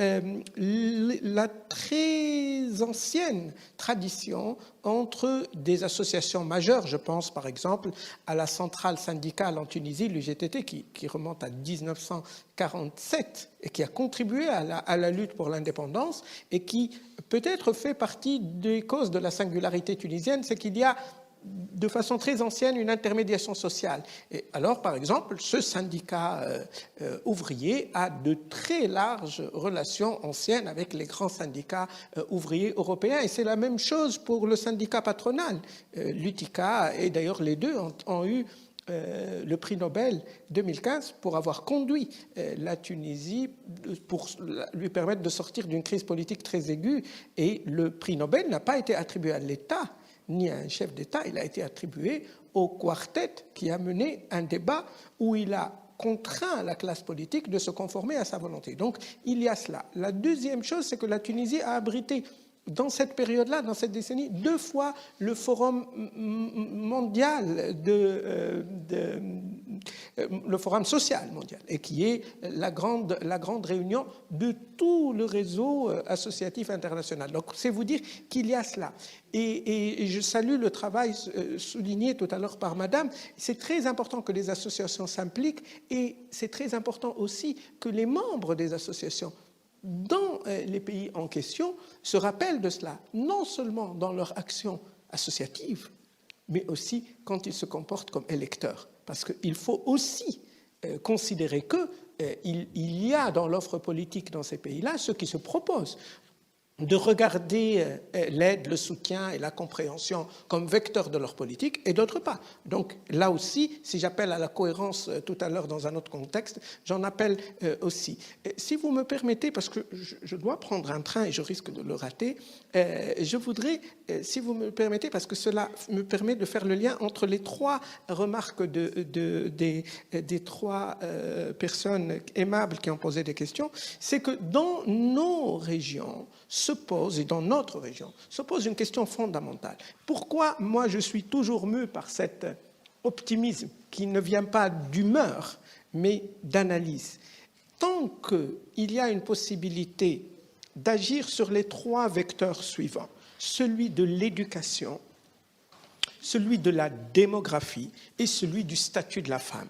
[SPEAKER 4] la très ancienne tradition entre des associations majeures. Je pense par exemple à la centrale syndicale en Tunisie, l'UGTT, qui remonte à 1947 et qui a contribué à la lutte pour l'indépendance et qui peut-être fait partie des causes de la singularité tunisienne, c'est qu'il y a de façon très ancienne une intermédiation sociale. Et alors, par exemple, ce syndicat ouvrier a de très larges relations anciennes avec les grands syndicats ouvriers européens. Et c'est la même chose pour le syndicat patronal. L'UTICA, et d'ailleurs les deux ont eu le prix Nobel 2015 pour avoir conduit la Tunisie, pour lui permettre de sortir d'une crise politique très aiguë. Et le prix Nobel n'a pas été attribué à l'État, ni à un chef d'État, il a été attribué au quartet qui a mené un débat où il a contraint la classe politique de se conformer à sa volonté. Donc, il y a cela. La deuxième chose, c'est que la Tunisie a abrité, dans cette période-là, dans cette décennie, 2 fois le forum mondial le forum social mondial, et qui est la grande réunion de tout le réseau associatif international. Donc, c'est vous dire qu'il y a cela. Et je salue le travail souligné tout à l'heure par Madame. C'est très important que les associations s'impliquent, et c'est très important aussi que les membres des associations dans les pays en question se rappellent de cela, non seulement dans leur action associative, mais aussi quand ils se comportent comme électeurs. Parce qu'il faut aussi considérer qu'il y a dans l'offre politique dans ces pays-là ce qui se propose. de regarder l'aide, le soutien et la compréhension comme vecteur de leur politique, et d'autre part. Donc là aussi, si j'appelle à la cohérence tout à l'heure dans un autre contexte, j'en appelle aussi. Si vous me permettez, parce que je dois prendre un train et je risque de le rater, je voudrais, si vous me permettez, parce que cela me permet de faire le lien entre les trois remarques des trois personnes aimables qui ont posé des questions, c'est que dans nos régions, et dans notre région, se pose une question fondamentale. Pourquoi moi je suis toujours mu par cet optimisme qui ne vient pas d'humeur, mais d'analyse? Tant qu'il y a une possibilité d'agir sur les trois vecteurs suivants, celui de l'éducation, celui de la démographie et celui du statut de la femme,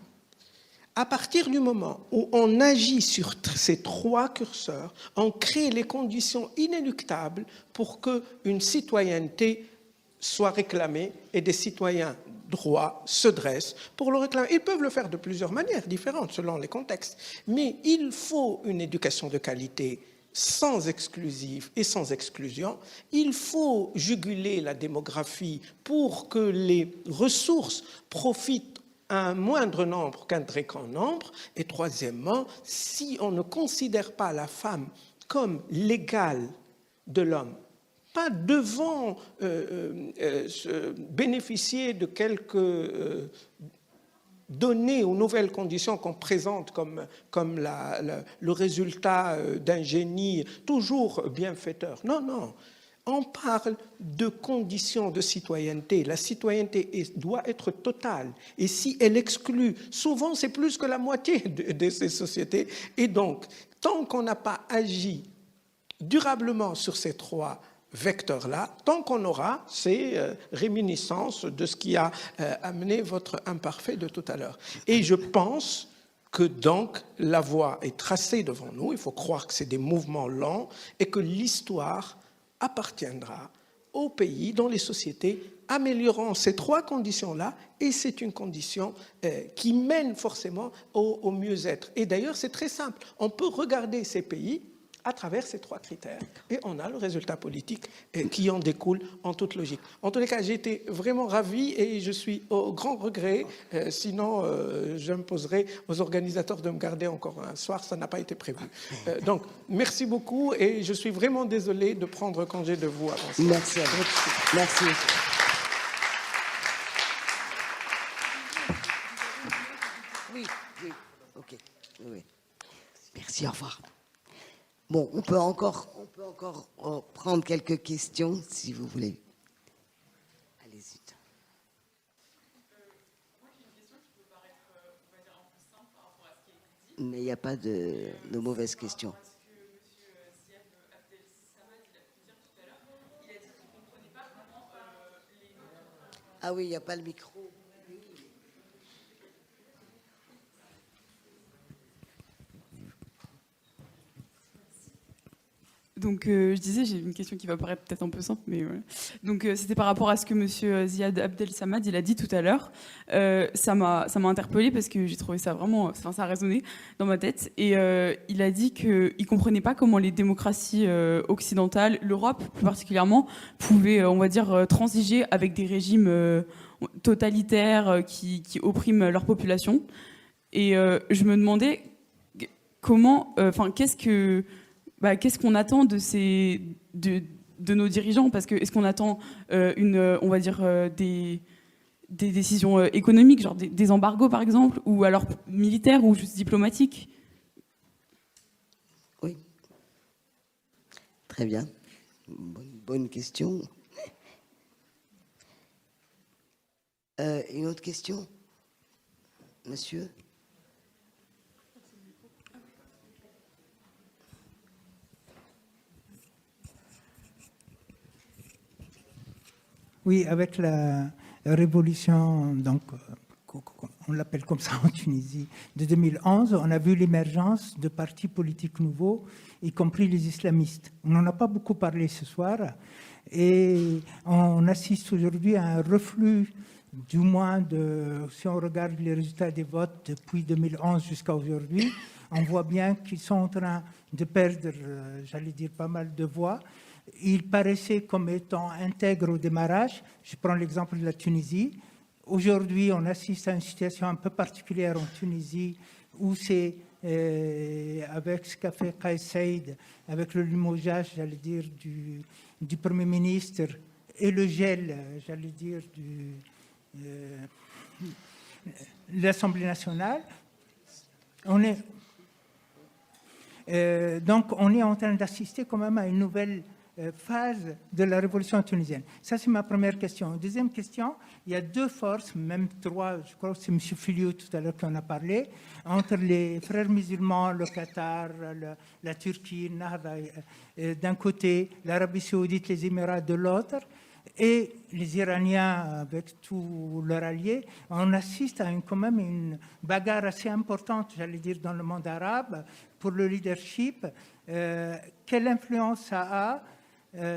[SPEAKER 4] à partir du moment où on agit sur ces trois curseurs, on crée les conditions inéluctables pour qu'une citoyenneté soit réclamée et des citoyens droits se dressent pour le réclamer. Ils peuvent le faire de plusieurs manières différentes selon les contextes, mais il faut une éducation de qualité sans exclusif et sans exclusion. Il faut juguler la démographie pour que les ressources profitent un moindre nombre qu'un très grand nombre. Et troisièmement, si on ne considère pas la femme comme l'égale de l'homme, pas devant bénéficier de quelques données aux nouvelles conditions qu'on présente comme le résultat d'un génie toujours bienfaiteur. Non, non. On parle de conditions de citoyenneté. La citoyenneté doit être totale. Et si elle exclut, souvent c'est plus que la moitié de ces sociétés. Et donc, tant qu'on n'a pas agi durablement sur ces trois vecteurs-là, tant qu'on aura ces réminiscences de ce qui a amené votre imparfait de tout à l'heure. Et je pense que donc la voie est tracée devant nous. Il faut croire que c'est des mouvements lents et que l'histoire appartiendra aux pays, dans les sociétés, améliorant ces trois conditions-là, et c'est une condition qui mène forcément au mieux-être. Et d'ailleurs, c'est très simple. On peut regarder ces pays à travers ces trois critères, et on a le résultat politique qui en découle en toute logique. En tous les cas, j'ai été vraiment ravi et je suis au grand regret, sinon j'imposerai aux organisateurs de me garder encore un soir, ça n'a pas été prévu. Donc, merci beaucoup et je suis vraiment désolé de prendre congé de vous avant ça.
[SPEAKER 1] Merci à vous. Merci. Oui, oui, ok. Oui. Merci, au revoir. Bon, on peut encore prendre quelques questions, si vous voulez. Allez-y.
[SPEAKER 8] Moi, j'ai une question qui peut paraître, on va dire, un peu simple par rapport à ce qui a été dit.
[SPEAKER 1] Mais il n'y a pas de mauvaises questions.
[SPEAKER 8] Parce que M. Ziad Abdel Samad, il a pu dire tout à l'heure, il a dit qu'il ne comprenait pas comment les...
[SPEAKER 1] Ah oui, il n'y a pas le micro.
[SPEAKER 8] Donc, je disais, j'ai une question qui va paraître peut-être un peu simple, mais voilà. Donc, c'était par rapport à ce que M. Ziad Abdel Samad, il a dit tout à l'heure. Ça m'a interpellée parce que j'ai trouvé ça vraiment... Enfin, ça a résonné dans ma tête. Et il a dit qu'il ne comprenait pas comment les démocraties occidentales, l'Europe plus particulièrement, pouvaient, on va dire, transiger avec des régimes totalitaires qui oppriment leur population. Et je me demandais comment... Enfin, qu'est-ce qu'on attend de nos dirigeants? Parce que est-ce qu'on attend on va dire des décisions économiques, genre des embargos par exemple, ou alors militaires ou juste diplomatiques?
[SPEAKER 1] Oui. Très bien. Bonne question. Une autre question, monsieur?
[SPEAKER 9] Oui, avec la révolution, donc, on l'appelle comme ça en Tunisie, de 2011, on a vu l'émergence de partis politiques nouveaux, y compris les islamistes. On n'en a pas beaucoup parlé ce soir, et on assiste aujourd'hui à un reflux, du moins, si on regarde les résultats des votes depuis 2011 jusqu'à aujourd'hui, on voit bien qu'ils sont en train de perdre, j'allais dire, pas mal de voix. Il paraissait comme étant intègre au démarrage. Je prends l'exemple de la Tunisie. Aujourd'hui, on assiste à une situation un peu particulière en Tunisie où c'est avec ce qu'a fait Kais Saïd, avec le limogeage, j'allais dire, du Premier ministre et le gel, j'allais dire, de l'Assemblée nationale. Donc, on est en train d'assister quand même à une nouvelle phase de la révolution tunisienne. Ça, c'est ma première question. Deuxième question, il y a deux forces, même trois, je crois que c'est M. Filiou tout à l'heure qui en a parlé, entre les frères musulmans, le Qatar, la Turquie, Nahda d'un côté, l'Arabie saoudite, les Émirats de l'autre, et les Iraniens avec tous leurs alliés. On assiste à quand même une bagarre assez importante, j'allais dire, dans le monde arabe pour le leadership. Quelle influence ça a,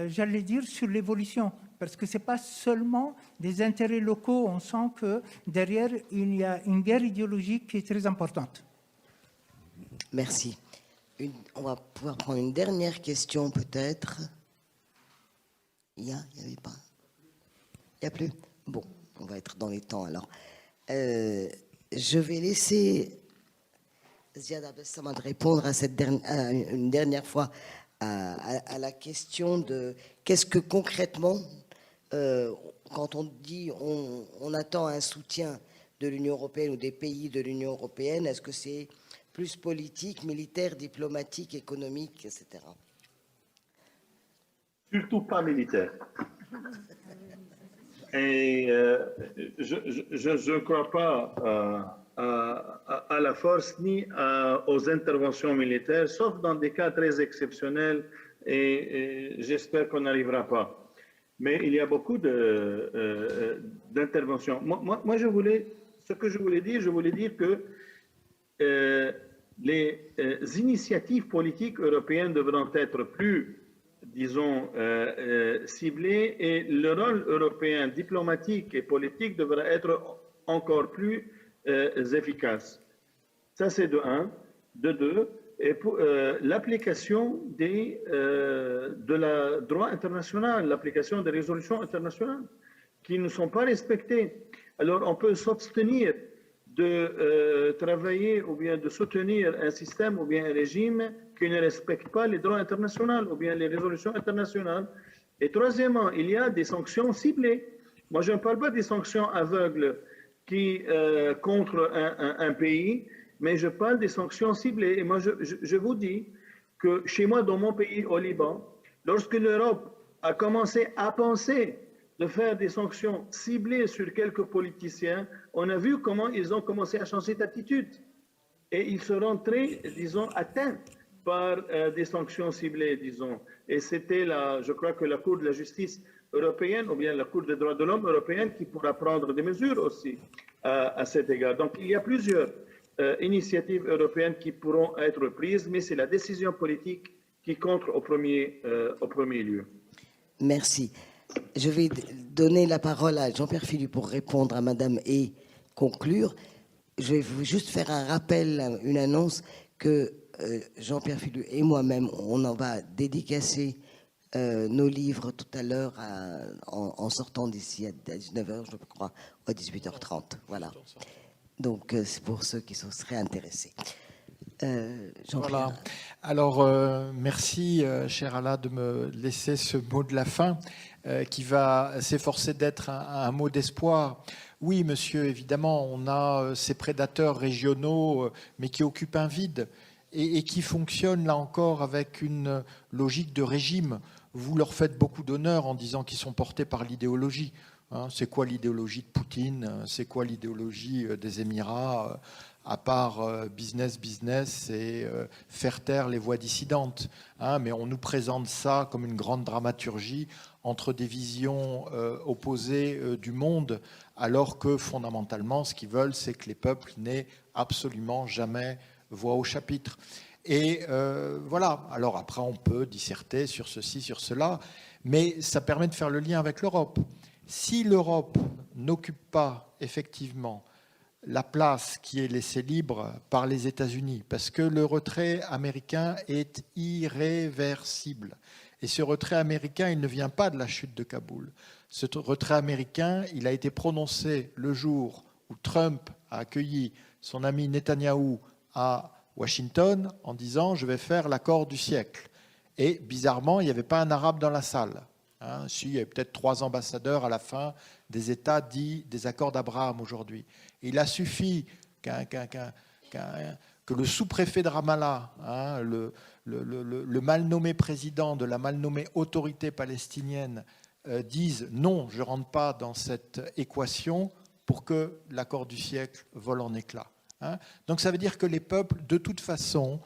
[SPEAKER 9] j'allais dire, sur l'évolution? Parce que ce n'est pas seulement des intérêts locaux, on sent que derrière, il y a une guerre idéologique qui est très importante.
[SPEAKER 1] Merci. On va pouvoir prendre une dernière question peut-être. Il n'y avait pas. Il n'y a plus. Bon, on va être dans les temps alors. Je vais laisser Ziad Abdel Samad répondre à une dernière fois à la question de qu'est-ce que concrètement, quand on dit on attend un soutien de l'Union européenne ou des pays de l'Union européenne, est-ce que c'est plus politique, militaire, diplomatique, économique, etc.
[SPEAKER 2] Surtout pas militaire. Et je ne crois pas à la force ni aux interventions militaires, sauf dans des cas très exceptionnels, et j'espère qu'on n'arrivera pas. Mais il y a beaucoup d'interventions. Moi, ce que je voulais dire que les initiatives politiques européennes devront être plus, disons, ciblées, et le rôle européen diplomatique et politique devra être encore plus efficace. Ça, c'est de un. De deux, et pour l'application de la droit international, l'application des résolutions internationales qui ne sont pas respectées. Alors, on peut s'abstenir de travailler ou bien de soutenir un système ou bien un régime qui ne respecte pas les droits internationaux ou bien les résolutions internationales. Et troisièmement, il y a des sanctions ciblées. Moi, je ne parle pas des sanctions aveugles qui contre un pays, mais je parle des sanctions ciblées. Et moi, je vous dis que chez moi, dans mon pays, au Liban, lorsque l'Europe a commencé à penser de faire des sanctions ciblées sur quelques politiciens, on a vu comment ils ont commencé à changer d'attitude. Et ils seront très, disons, atteints par des sanctions ciblées, disons. Et c'était, je crois que la Cour de la justice européenne, ou bien la Cour des droits de l'homme européenne, qui pourra prendre des mesures aussi à cet égard. Donc, il y a plusieurs initiatives européennes qui pourront être prises, mais c'est la décision politique qui compte au premier lieu.
[SPEAKER 1] Merci. Je vais donner la parole à Jean-Pierre Filiou pour répondre à Madame et conclure. Je vais juste faire un rappel, une annonce que Jean-Pierre Filiou et moi-même, on en va dédicacer nos livres tout à l'heure en sortant d'ici à 19h, je crois, ou à 18h30. Voilà. Donc, c'est pour ceux qui seraient intéressés.
[SPEAKER 3] Voilà. Alors, merci, cher Ala, de me laisser ce mot de la fin qui va s'efforcer d'être un mot d'espoir. Oui, monsieur, évidemment, on a ces prédateurs régionaux, mais qui occupent un vide et qui fonctionnent, là encore, avec une logique de régime. Vous leur faites beaucoup d'honneur en disant qu'ils sont portés par l'idéologie. C'est quoi l'idéologie de Poutine? C'est quoi l'idéologie des Émirats, à part business et faire taire les voix dissidentes, mais on nous présente ça comme une grande dramaturgie entre des visions opposées du monde, alors que fondamentalement, ce qu'ils veulent, c'est que les peuples n'aient absolument jamais voix au chapitre. Et voilà. Alors après, on peut disserter sur ceci, sur cela, mais ça permet de faire le lien avec l'Europe. Si l'Europe n'occupe pas effectivement la place qui est laissée libre par les États-Unis, parce que le retrait américain est irréversible. Et ce retrait américain, il ne vient pas de la chute de Kaboul. Ce retrait américain, il a été prononcé le jour où Trump a accueilli son ami Netanyahou à Washington en disant « je vais faire l'accord du siècle ». Et bizarrement, il n'y avait pas un arabe dans la salle. Si, il y avait peut-être 3 ambassadeurs à la fin des États dits des accords d'Abraham aujourd'hui. Il a suffi que le sous-préfet de Ramallah, le mal nommé président de la mal nommée autorité palestinienne, dise non, je ne rentre pas dans cette équation pour que l'accord du siècle vole en éclats. Donc ça veut dire que les peuples, de toute façon,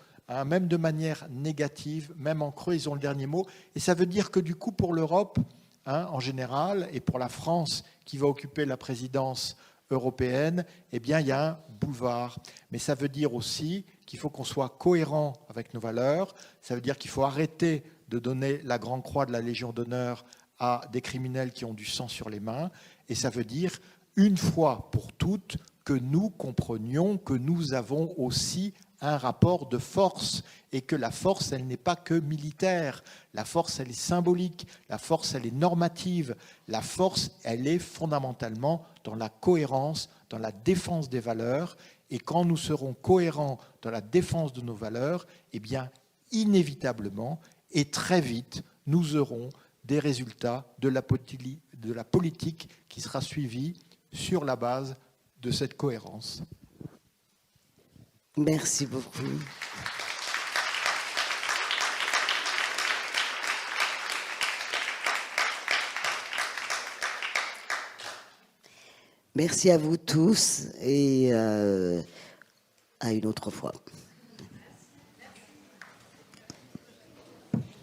[SPEAKER 3] même de manière négative, même en creux, ils ont le dernier mot. Et ça veut dire que du coup, pour l'Europe, en général, et pour la France qui va occuper la présidence européenne, eh bien, il y a un boulevard. Mais ça veut dire aussi qu'il faut qu'on soit cohérent avec nos valeurs. Ça veut dire qu'il faut arrêter de donner la Grande Croix de la Légion d'honneur à des criminels qui ont du sang sur les mains. Et ça veut dire, une fois pour toutes, que nous comprenions que nous avons aussi un rapport de force et que la force, elle n'est pas que militaire. La force, elle est symbolique. La force, elle est normative. La force, elle est fondamentalement dans la cohérence, dans la défense des valeurs. Et quand nous serons cohérents dans la défense de nos valeurs, eh bien, inévitablement et très vite, nous aurons des résultats de la politique qui sera suivie sur la base de cette cohérence.
[SPEAKER 1] Merci beaucoup. Merci à vous tous et à une autre fois.